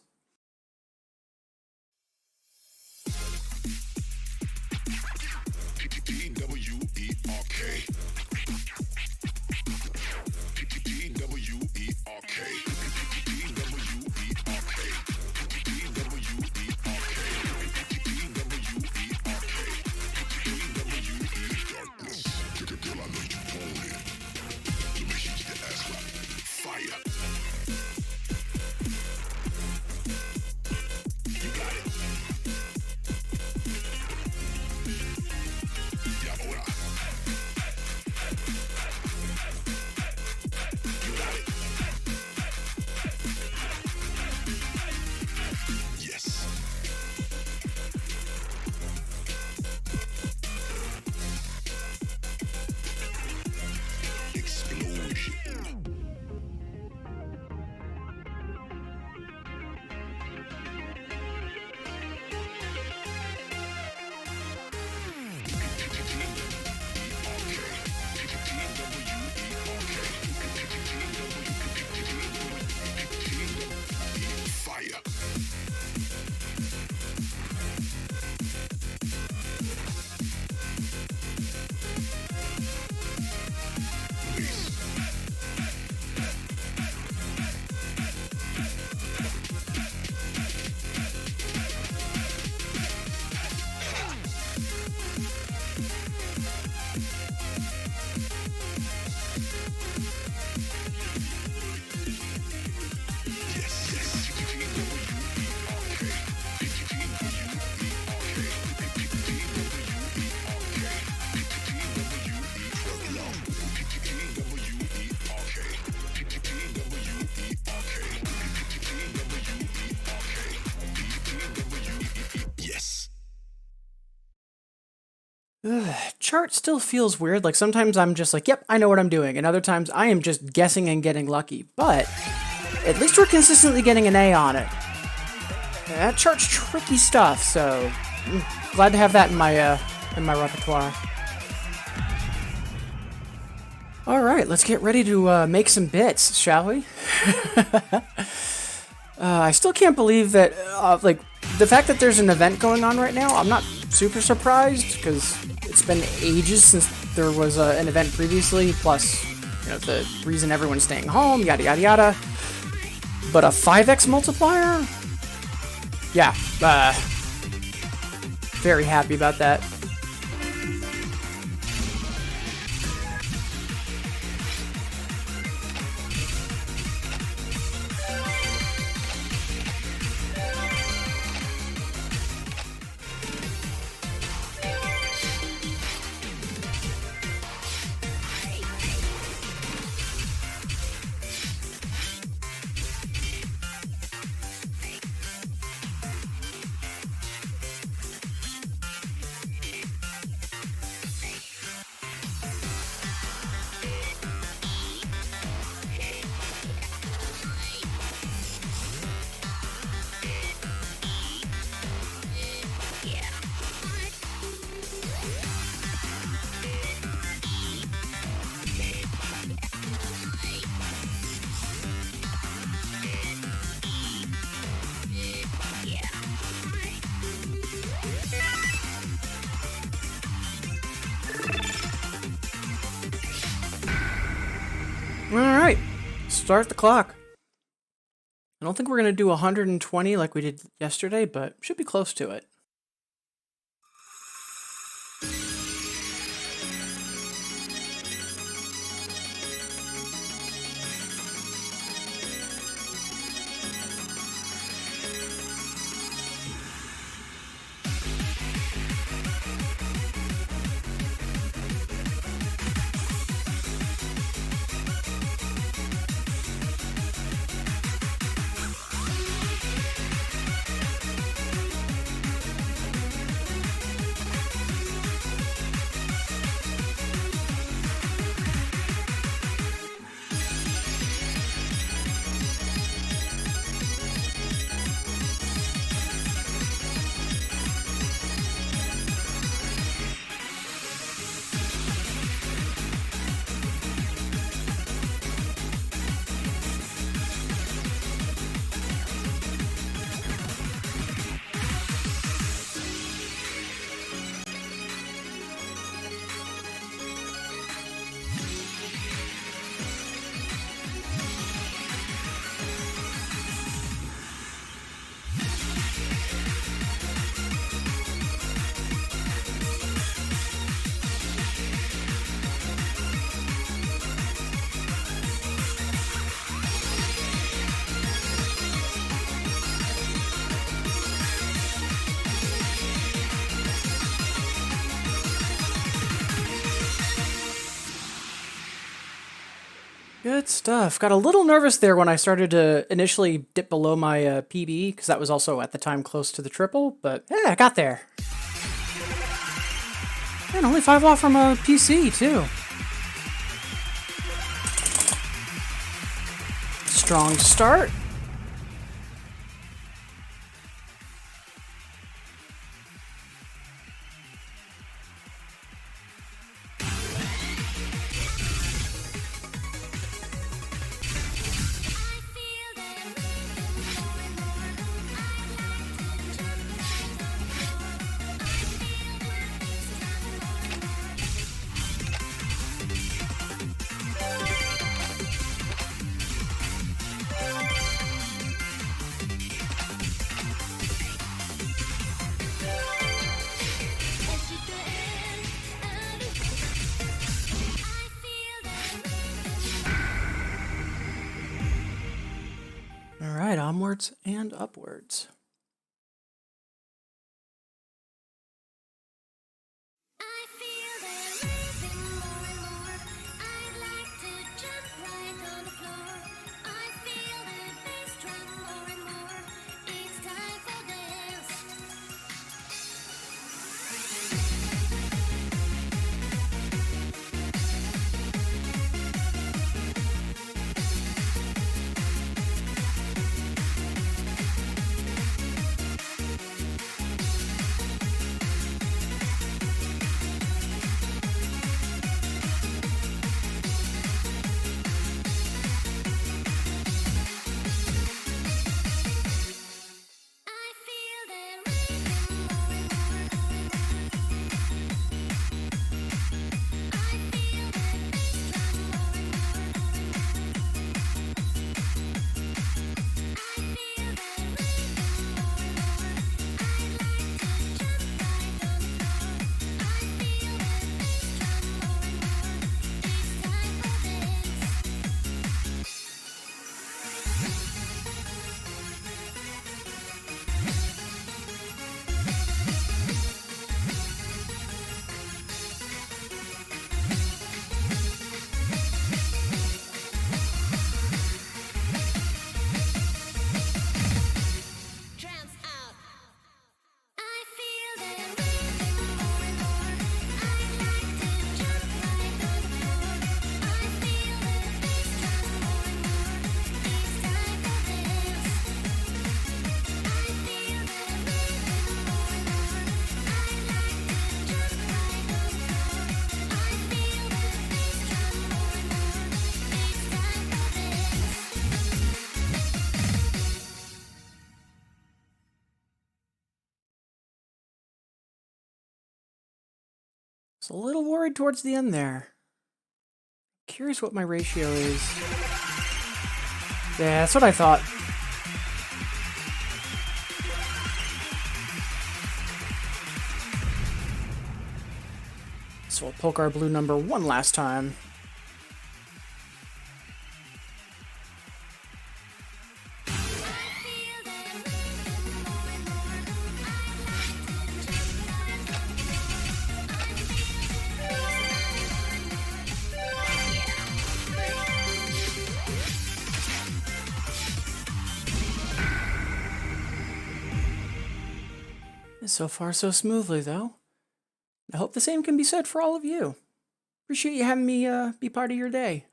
Chart still feels weird. Like sometimes I'm just like, yep, I know what I'm doing. And other times I am just guessing and getting lucky. But at least we're consistently getting an A on it. That chart's tricky stuff, so glad to have that in my repertoire. All right, let's get ready to make some bits, shall we? I still can't believe that, like, the fact that there's an event going on right now, I'm not super surprised, because it's been ages since there was an event previously, plus, you know, the reason everyone's staying home, yada yada yada. But a 5x multiplier? Yeah, very happy about that. Alright, start the clock. I don't think we're going to do 120 like we did yesterday, but should be close to it. Good stuff. Got a little nervous there when I started to initially dip below my PB, because that was also at the time close to the triple, but yeah, I got there. And only 5 off from a PC, too. Strong start. All right, onwards and upwards. I feel them raising more and more. I'd like to jump right on the floor. I feel the bass drum more and more. It's time for dance. was a little worried towards the end there. Curious what my ratio is. Yeah, that's what I thought. So we'll poke our blue number one last time. So far, so smoothly, though. I hope the same can be said for all of you. Appreciate you having me be part of your day.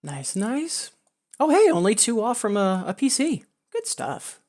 Nice, nice. Oh, hey, only 2 off from a PC. Good stuff.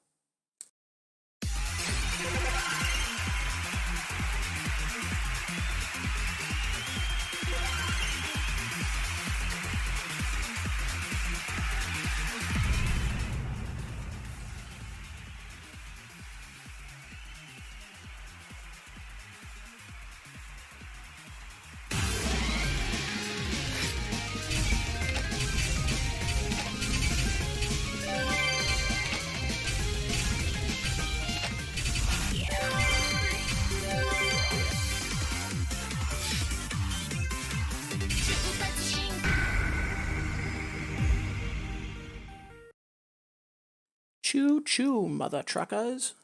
Choo choo, mother truckers.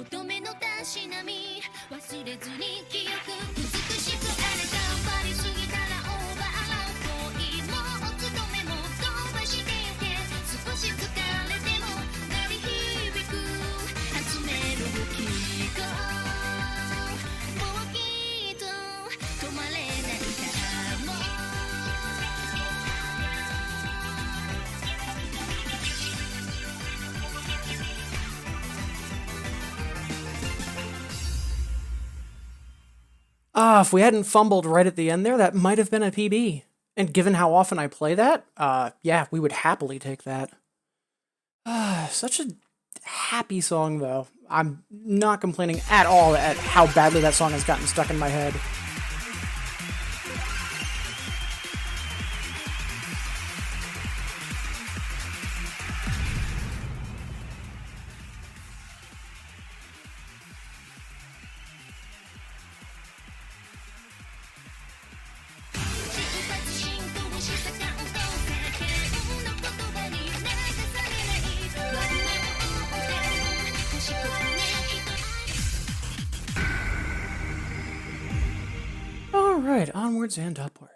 乙女のたしなみ忘れずに記憶美しくあれ頑張りすぎたらオーバー恋も乙女も飛ばしてゆけ少し疲れても鳴り響く集める気がもうきっと止まれないからもうIf we hadn't fumbled right at the end there, that might have been a PB. And given how often I play that, yeah, we would happily take that. Such a happy song, though. I'm not complaining at all at how badly that song has gotten stuck in my head. Alright, onwards and upwards.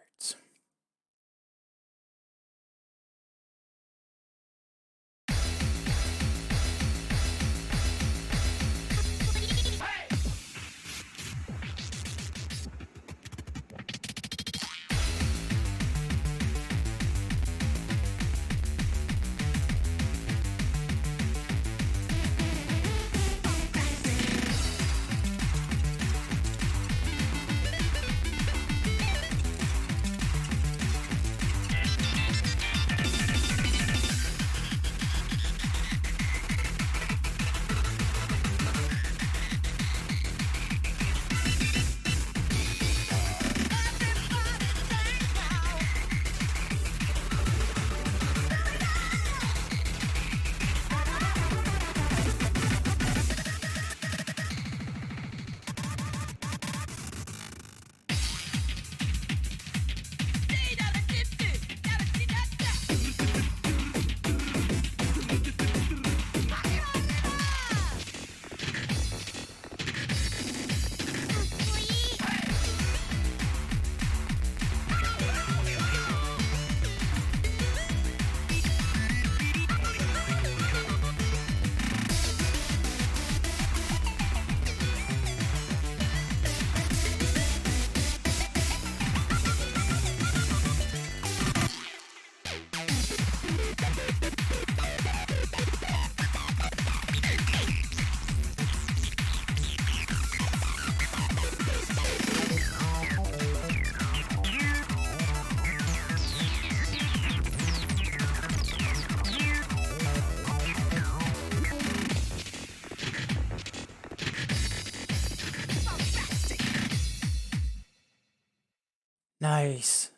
Nice.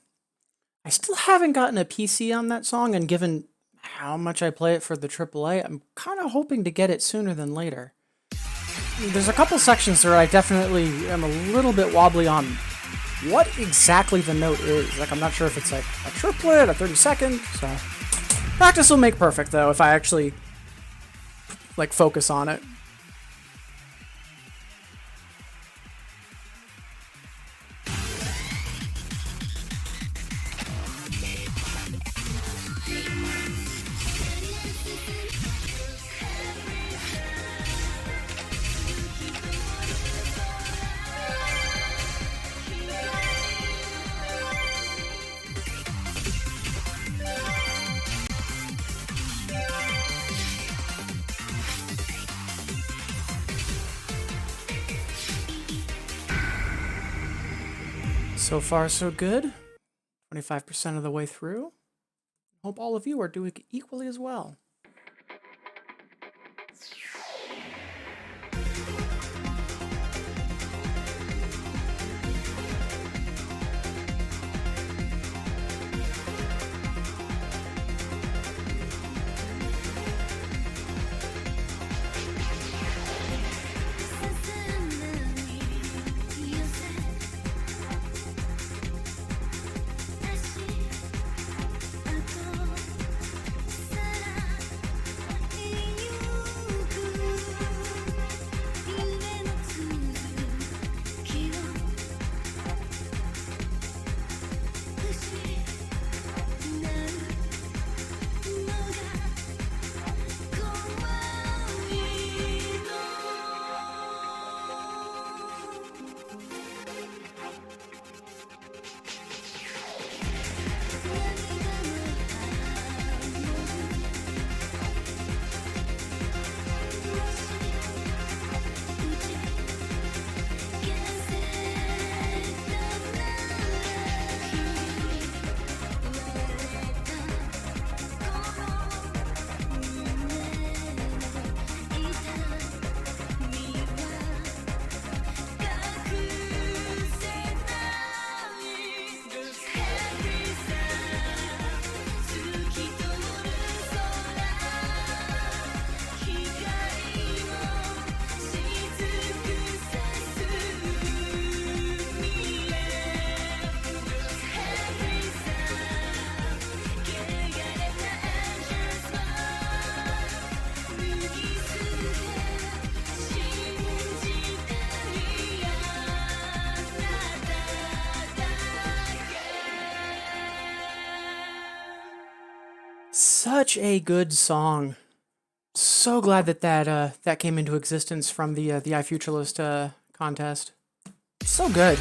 I still haven't gotten a PC on that song, and given how much I play it for the AAA, I'm kind of hoping to get it sooner than later. There's a couple sections where I definitely am a little bit wobbly on what exactly the note is. Like, I'm not sure if it's like a triplet, a 30-second, so... Practice will make perfect, though, if I actually, like, focus on it. So far, so good. 25% of the way through. Hope all of you are doing equally as well. Such a good song. So glad that that came into existence from the iFuturalist contest. So good.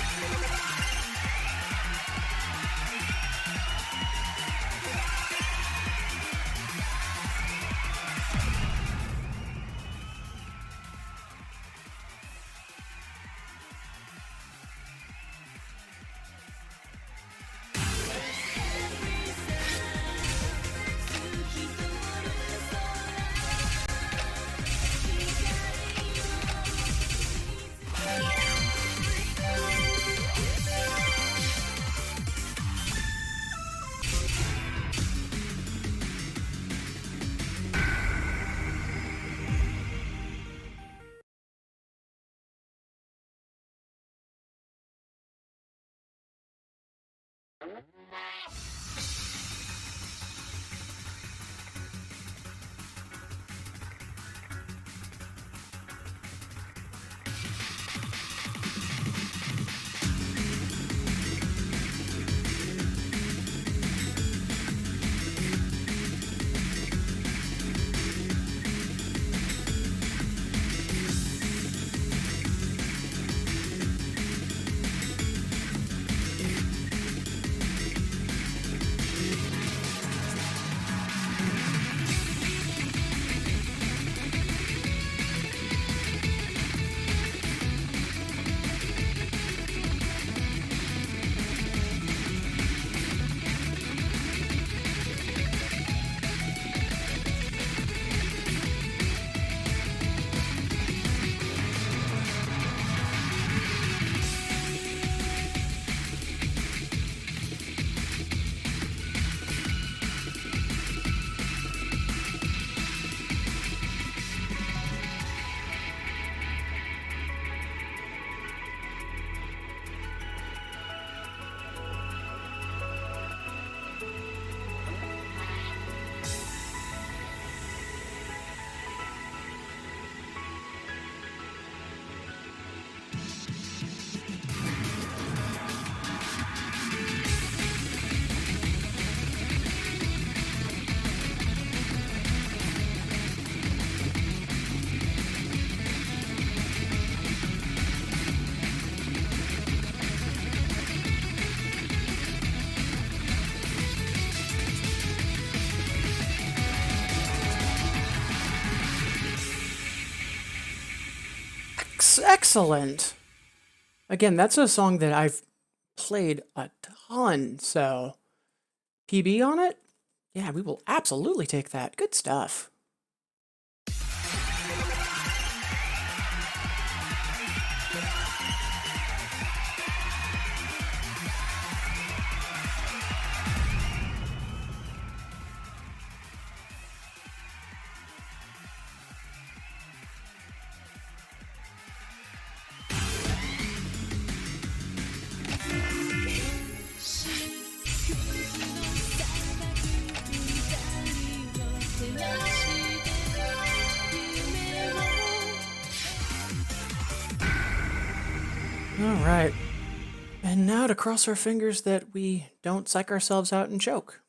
Excellent. Again, that's a song that I've played a ton, so PB on it? Yeah, we will absolutely take that. Good stuff. All right. And now to cross our fingers that we don't psych ourselves out and choke.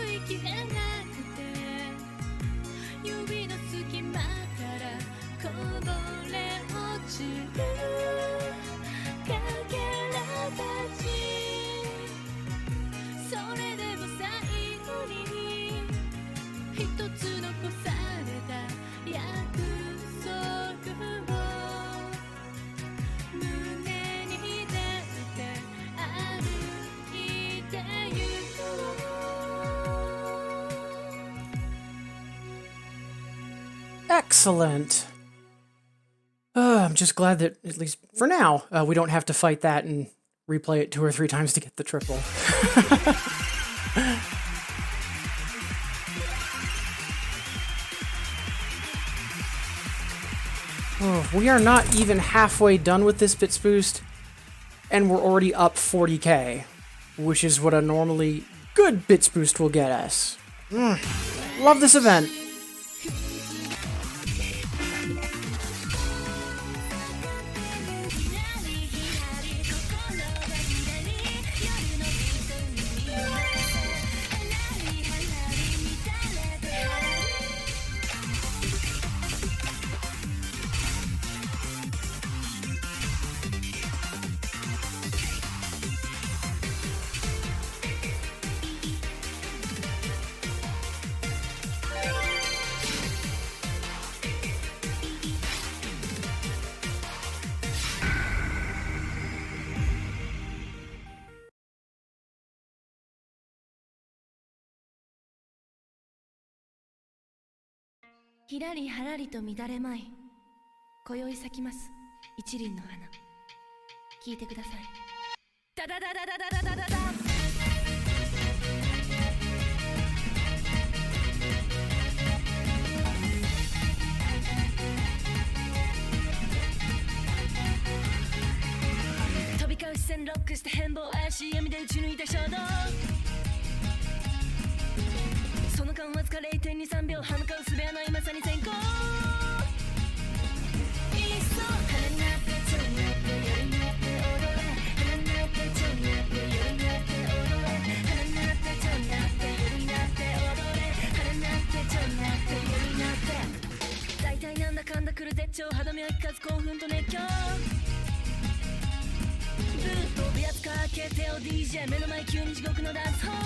息がなくて指の隙間からこぼれ落ちるかけらたちそれでも最後に一つ残された約束を胸に抱いて歩いてゆこう Excellent. I'm just glad that, at least for now, we don't have to fight that and replay it 2 or 3 times to get the triple. Oh, we are not even halfway done with this Bits Boost, and we're already up 40k, which is what a normally good Bits Boost will get us. Love this event.「ひらりはらりと乱れまい今宵咲きます一輪の花」「聞いてください」「ダダダダダダダダダダ」飛び交う視線ロックして変貌怪しい闇で打ち抜いた衝動その間わずか 0.23 秒歯向かうすべはないまさに先行いっそ花になって蝶になって夜になって踊れ花になって蝶になって夜になって踊れ花になって蝶になって夜になって踊れ花になって蝶になって夜になって大体なんだかんだ来る絶頂歯止めは利かず興奮と熱狂ぶっ飛ぶやつかけてよ DJ 目の前急に地獄のダンスホー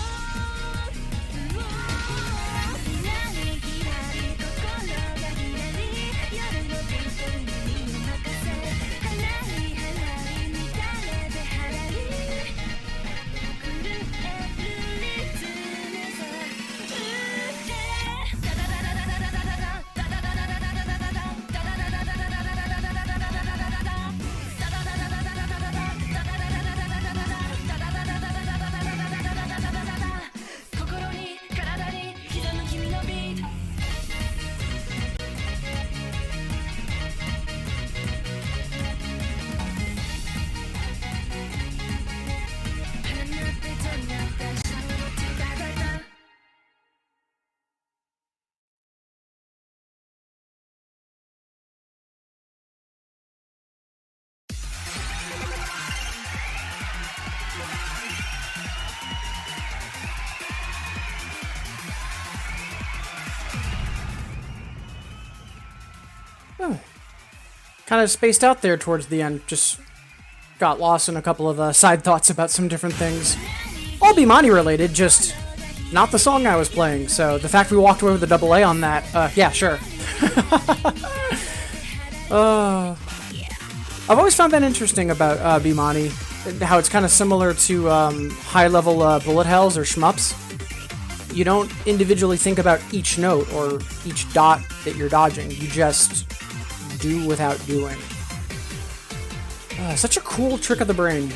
Kind of spaced out there towards the end. Just got lost in a couple of side thoughts about some different things. All Bimani related, just not the song I was playing. So the fact we walked away with a double A on that, yeah, sure. I've always found that interesting about Bimani, how it's kind of similar to high-level bullet hells or shmups. You don't individually think about each note or each dot that you're dodging. You just do without doing. Such a cool trick of the brain.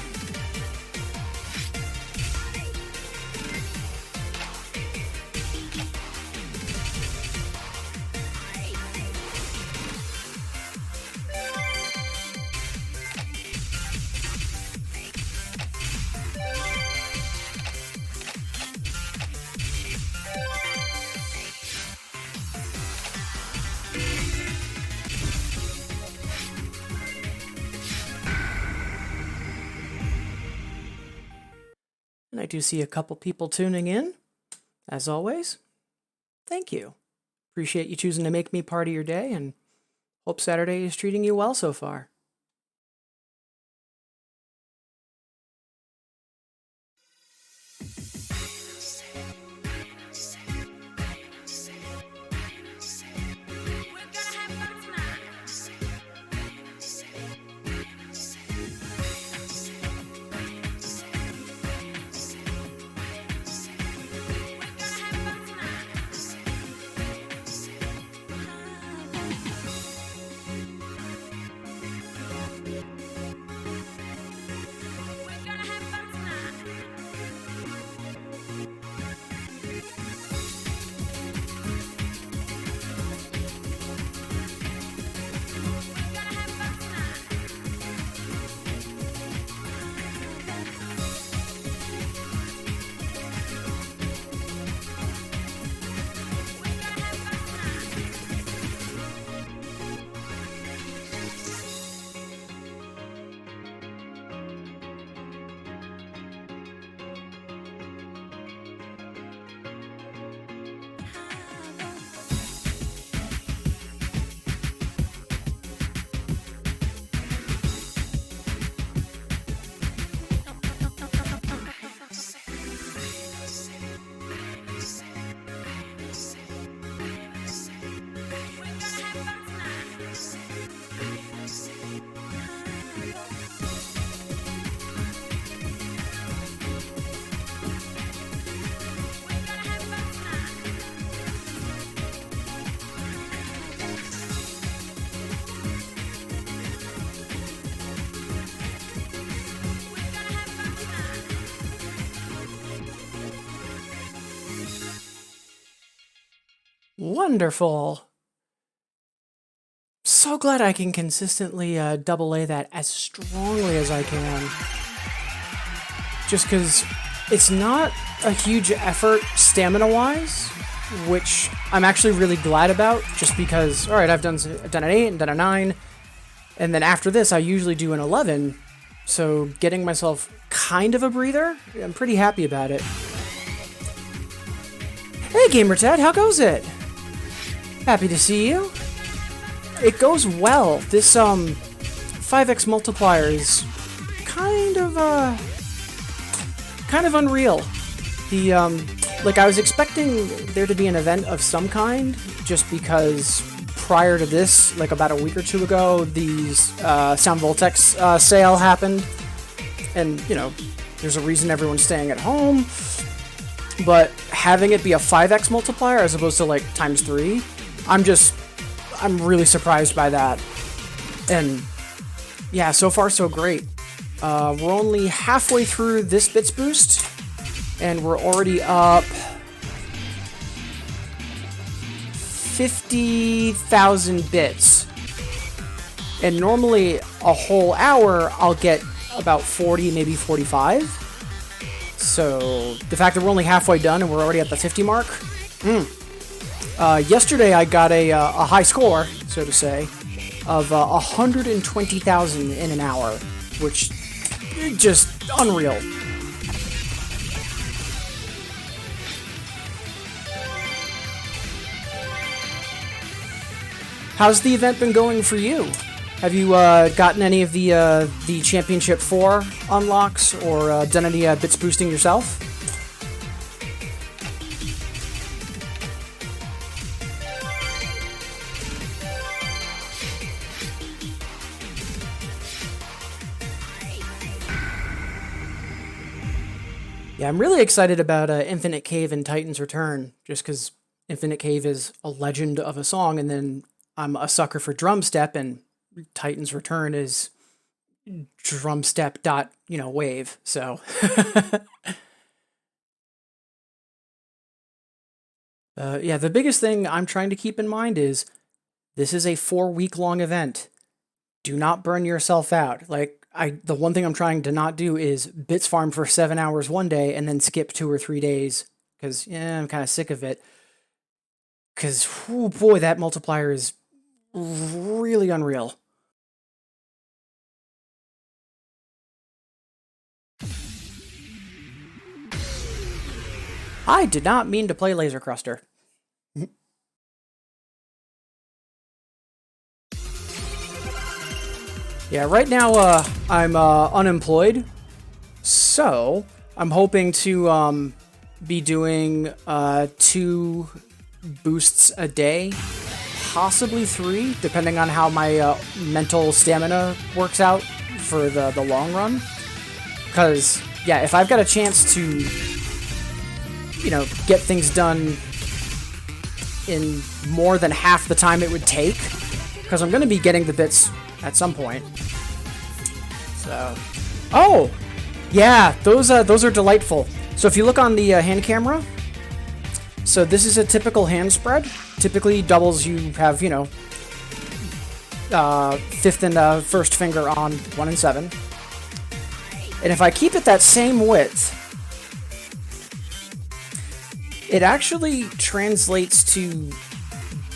And I do see a couple people tuning in. As always, thank you. Appreciate you choosing to make me part of your day, and hope Saturday is treating you well so far. Wonderful. So glad I can consistently double A that as strongly as I can. Just because it's not a huge effort stamina-wise, which I'm actually really glad about, just because, alright, I've done an 8 and done a 9, and then after this I usually do an 11, so getting myself kind of a breather, I'm pretty happy about it. Hey Gamer Ted, how goes it? Happy to see you. It goes well. This 5x multiplier is kind of unreal. The like I was expecting there to be an event of some kind, just because prior to this, like about a week or two ago, the Sound Voltex sale happened, and you know, there's a reason everyone's staying at home. But having it be a 5x multiplier as opposed to like times 3, I'm really surprised by that. And yeah, so far so great. We're only halfway through this bits boost, and we're already up 50,000 bits. And normally a whole hour I'll get about 40, maybe 45. So the fact that we're only halfway done and we're already at the 50 mark. Yesterday I got a high score, so to say, of 120,000 in an hour, which just unreal. How's the event been going for you? Have you gotten any of the Championship 4 unlocks, or done any bits boosting yourself? Yeah, I'm really excited about Infinite Cave and Titan's Return, just because Infinite Cave is a legend of a song, and then I'm a sucker for drum step, and Titan's Return is drum step dot, wave, so. Yeah, the biggest thing I'm trying to keep in mind is this is a 4-week-long event. Do not burn yourself out. Like, the one thing I'm trying to not do is bits farm for 7 hours one day and then skip 2 or 3 days, because, I'm kind of sick of it. Because, oh boy, that multiplier is really unreal. I did not mean to play Laser Cruster. Yeah, right now I'm unemployed, so I'm hoping to be doing 2 boosts a day, possibly 3, depending on how my mental stamina works out for the long run. Because, yeah, if I've got a chance to, you know, get things done in more than half the time it would take, because I'm going to be getting the bits at some point. So, oh, yeah, those are delightful. So if you look on the hand camera, so this is a typical hand spread. Typically doubles, you have, you know, 5th and 1st finger on 1 and 7. And if I keep it that same width, it actually translates to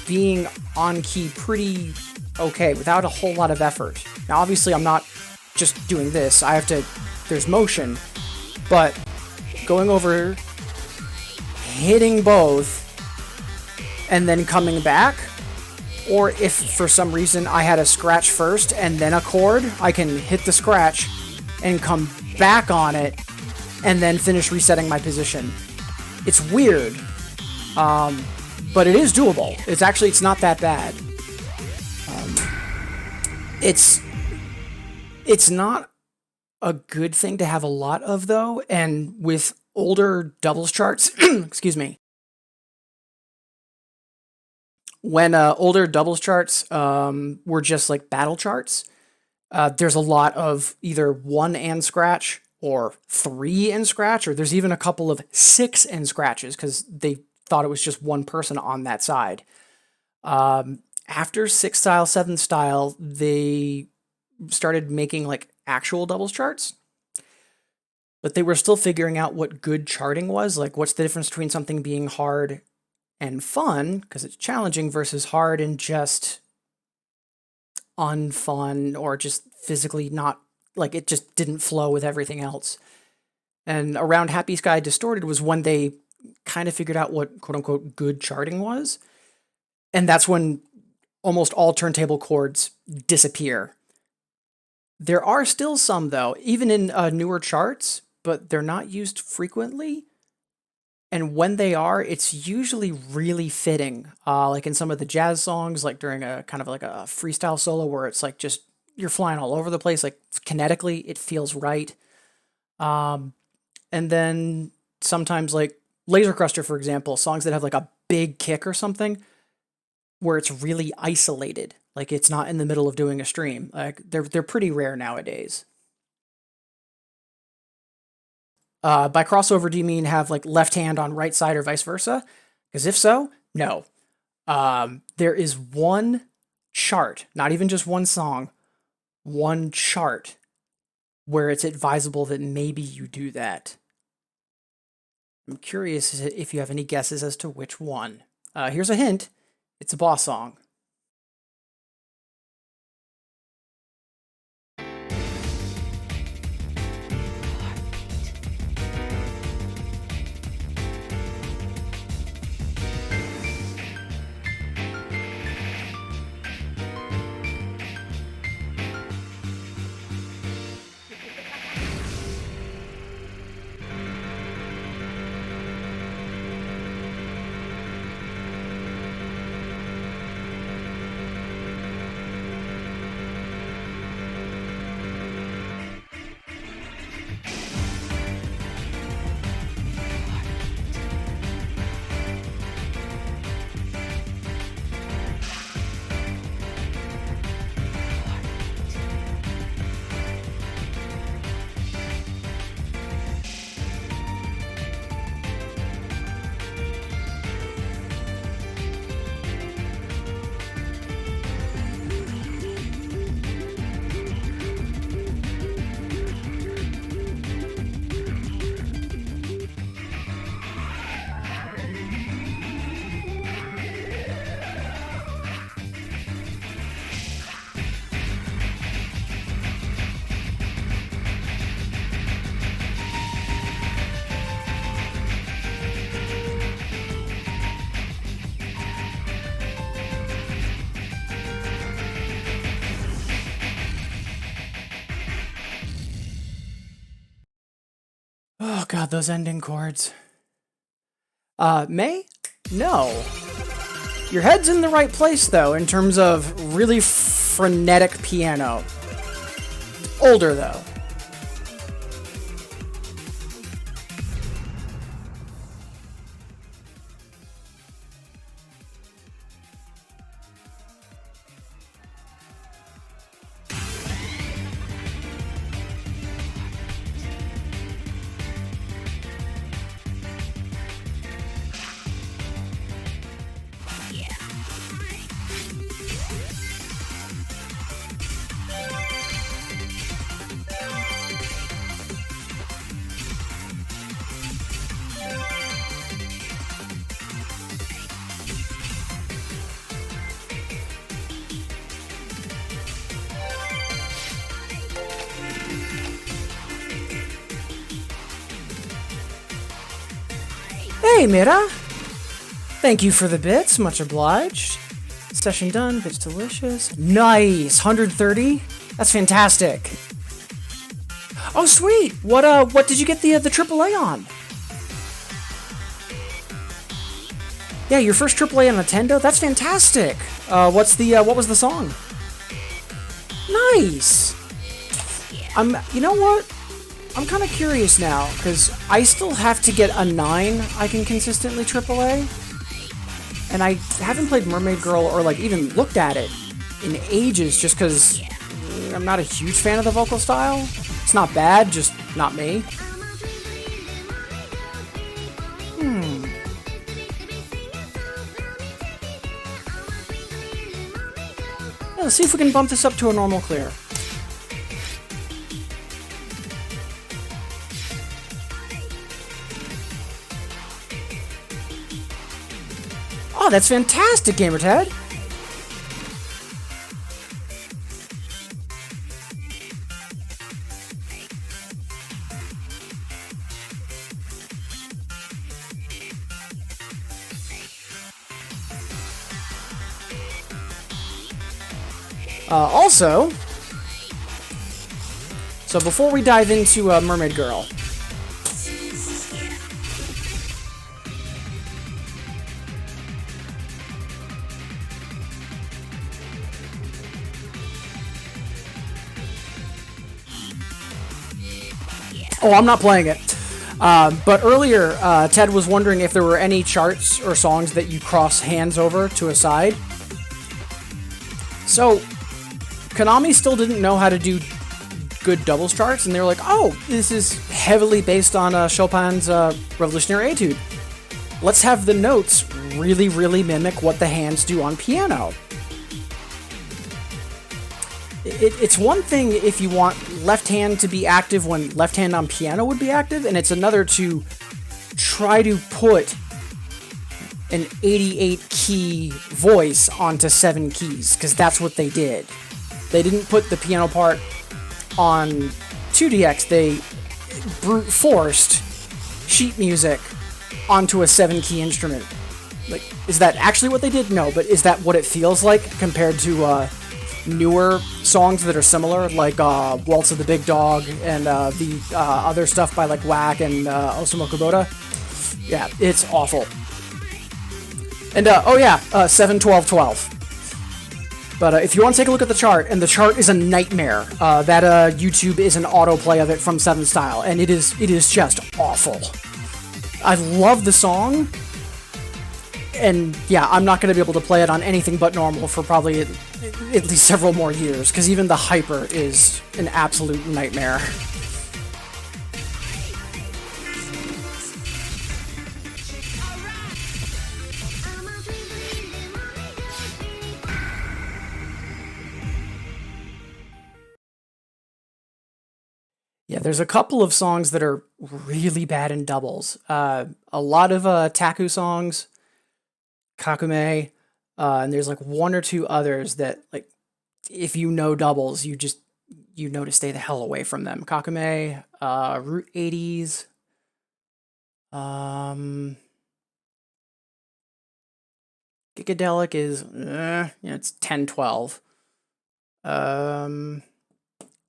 being on key pretty okay without a whole lot of effort. Now, obviously, I'm not just doing this. I have to, there's motion, but going over, hitting both, and then coming back, or if for some reason I had a scratch first and then a chord, I can hit the scratch and come back on it and then finish resetting my position. It's weird, but it is doable. It's not that bad. It's not a good thing to have a lot of, though, and with older doubles charts, excuse me, when older doubles charts were just like battle charts, there's a lot of either 1 and scratch or 3 and scratch, or there's even a couple of 6 and scratches because they thought it was just one person on that side. After 6 style, 7 style, they started making like actual doubles charts, but they were still figuring out what good charting was. Like, what's the difference between something being hard and fun, because it's challenging, versus hard and just unfun, or just physically not, like, it just didn't flow with everything else. And around Happy Sky Distorted was when they kind of figured out what quote unquote good charting was. And that's when almost all turntable chords disappear. There are still some, though, even in newer charts, but they're not used frequently. And when they are, it's usually really fitting. Like in some of the jazz songs, like during a kind of like a freestyle solo where it's like just you're flying all over the place, like kinetically, it feels right. And then sometimes like Laser Cruster, for example, songs that have like a big kick or something where it's really isolated. Like it's not in the middle of doing a stream. Like they're pretty rare nowadays. By crossover, do you mean have like left hand on right side or vice versa? Because if so, no. There is one chart, not even just one song, one chart where it's advisable that maybe you do that. I'm curious if you have any guesses as to which one. Here's a hint. It's a boss song. God, those ending chords. May? No. Your head's in the right place, though, in terms of really frenetic piano. Older, though. Hey, Mira! Thank you for the bits, much obliged. Session done, bits delicious. Nice! 130? That's fantastic. Oh, sweet! What did you get the AAA on? Yeah, your first AAA on Nintendo? That's fantastic! What was the song? Nice! You know what? I'm kind of curious now, because I still have to get a 9 I can consistently AAA. And I haven't played Mermaid Girl or, like, even looked at it in ages, just because I'm not a huge fan of the vocal style. It's not bad, just not me. Yeah, let's see if we can bump this up to a normal clear. Oh, that's fantastic, Gamertad! Also, so before we dive into Mermaid Girl, oh, I'm not playing it. But earlier, Ted was wondering if there were any charts or songs that you cross hands over to a side. So, Konami still didn't know how to do good doubles charts, and they were like, oh, this is heavily based on Chopin's Revolutionary Etude. Let's have the notes really, really mimic what the hands do on piano. It's one thing if you want left hand to be active when left hand on piano would be active, and it's another to try to put an 88 key voice onto 7 keys, because that's what they did. They didn't put the piano part on 2DX, they brute forced sheet music onto a 7-key instrument. Like, is that actually what they did? No, but is that what it feels like compared to newer songs that are similar, like Waltz of the Big Dog and the other stuff by like Whack and Osamu Kubota? Yeah, it's awful. And oh yeah, 7, 12, 12. But if you want to take a look at the chart, and the chart is a nightmare, that YouTube is an autoplay of it from 7 Style, and it is just awful. I love the song, and yeah, I'm not going to be able to play it on anything but normal for probably at least several more years, because even the hyper is an absolute nightmare. Yeah, there's a couple of songs that are really bad in doubles. A lot of Taku songs, Kakume, and there's like 1 or 2 others that, like, if you know doubles, you know to stay the hell away from them. Kakume, Route 80s, Gigadelic is, yeah, it's 10-12.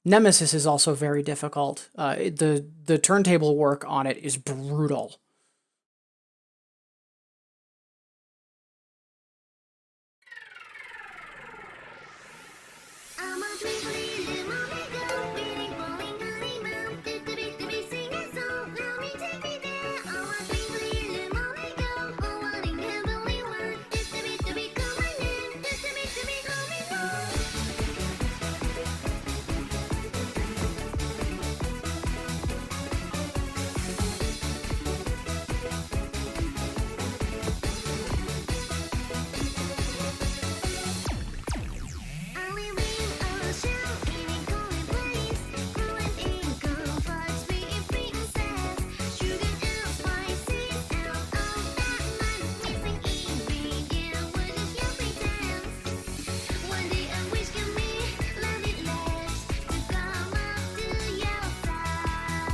Nemesis is also very difficult. The turntable work on it is brutal. I'm a twinkly little mommy girl, feeling falling honey mouth. Do sing a song, let me take me there. I'm a twinkly little mommy girl, oh what in heavenly world. Do call my name, do call me home. I live in a shell in a cold place, fluent in comfort, sweet princess, sugar and spices, out of that mind, missing ingredient, what is your pretense? One day I wish you me, limitless, to come up to your side.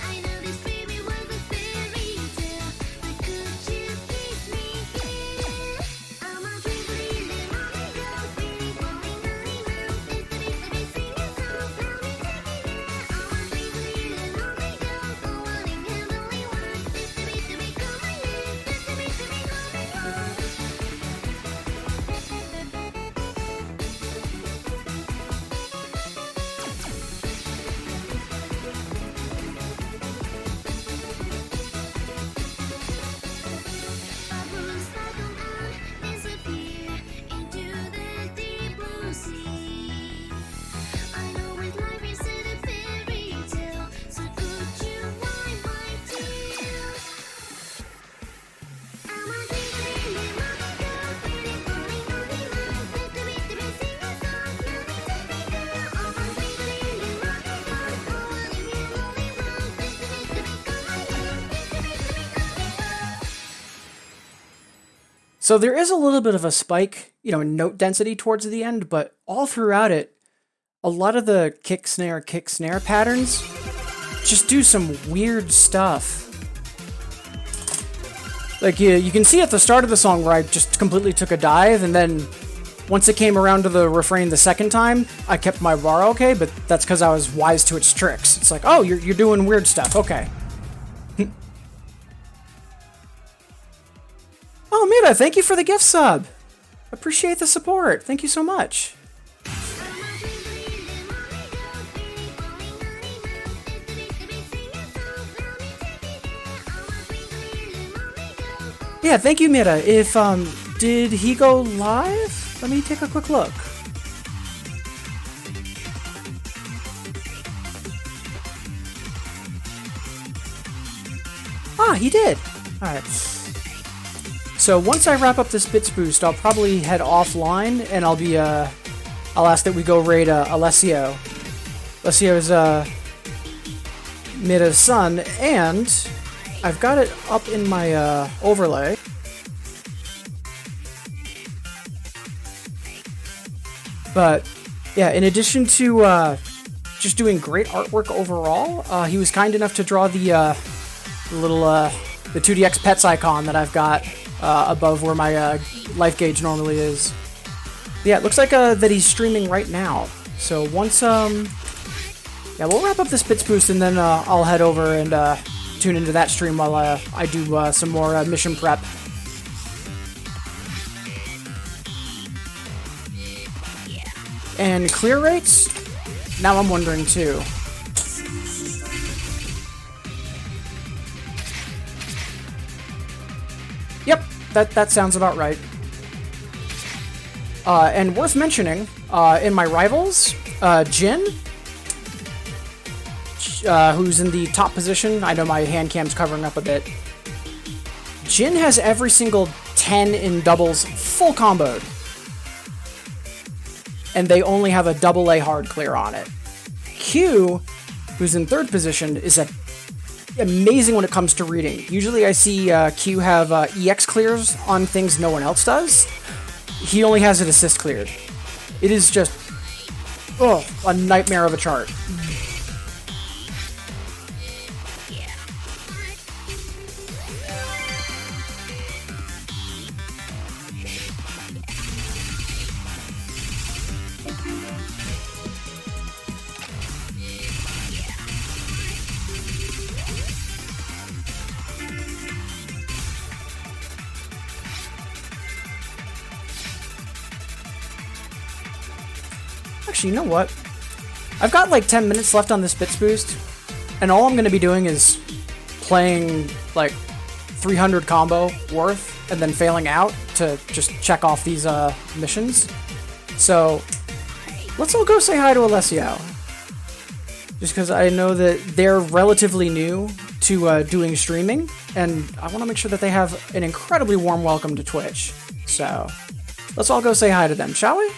I know this baby was a fairy tale, but could you kiss me here? I'm a twinkly little mommy girl, feeling falling honey mouth. Do sing a song, let me take me there. I'm a twinkly little mommy girl, oh what in heavenly world. Do call my name, do call me home. Bubbles like an eye disappear into the deep blue sea. I know with life is a fairy tale, so could you wipe my tears? I'm a twinkly little mommy girl, feeling falling honey mouth. Do sing a song, let me take me there. I'm a twinkly little mommy girl, oh what in heavenly world. Do call my name, do call me home. So there is a little bit of a spike, in note density towards the end, but all throughout it, a lot of the kick snare patterns just do some weird stuff. Like you can see at the start of the song where I just completely took a dive, and then once it came around to the refrain the second time, I kept my bar okay, but that's because I was wise to its tricks. It's like, oh, you're doing weird stuff, okay. Oh, Mira, thank you for the gift sub. Appreciate the support. Thank you so much. I'm a twinkly little mommy girl, feeling falling honey mouth. Do sing a song, let me take me there. I'm a twinkly little mommy girl, oh Yeah, thank you, Mira. If did he go live? Let me take a quick look. Ah, he did. All right. So once I wrap up this bits boost, I'll probably head offline, and I'll ask that we go raid Alessio. Alessio is Mira's son, and I've got it up in my overlay. But yeah, in addition to just doing great artwork overall, he was kind enough to draw the little the 2DX Pets icon that I've got above where my life gauge normally is. Yeah, it looks like that he's streaming right now. So once yeah, we'll wrap up this bits boost, and then I'll head over and tune into that stream while I do some more mission prep. And clear rates? Now I'm wondering too. Yep, that sounds about right. And worth mentioning, in my rivals, Jin, who's in the top position. I know my hand cam's covering up a bit. Jin has every single 10 in doubles full comboed. And they only have a AA hard clear on it. Q, who's in third position, is amazing when it comes to reading. Usually I see Q have EX clears on things no one else does. He only has it assist cleared. It is just, a nightmare of a chart. Actually, you know what? I've got like 10 minutes left on this bits boost, and all I'm going to be doing is playing like 300 combo worth and then failing out to just check off these missions. So let's all go say hi to Alessio. Just because I know that they're relatively new to doing streaming, and I want to make sure that they have an incredibly warm welcome to Twitch. So let's all go say hi to them, shall we?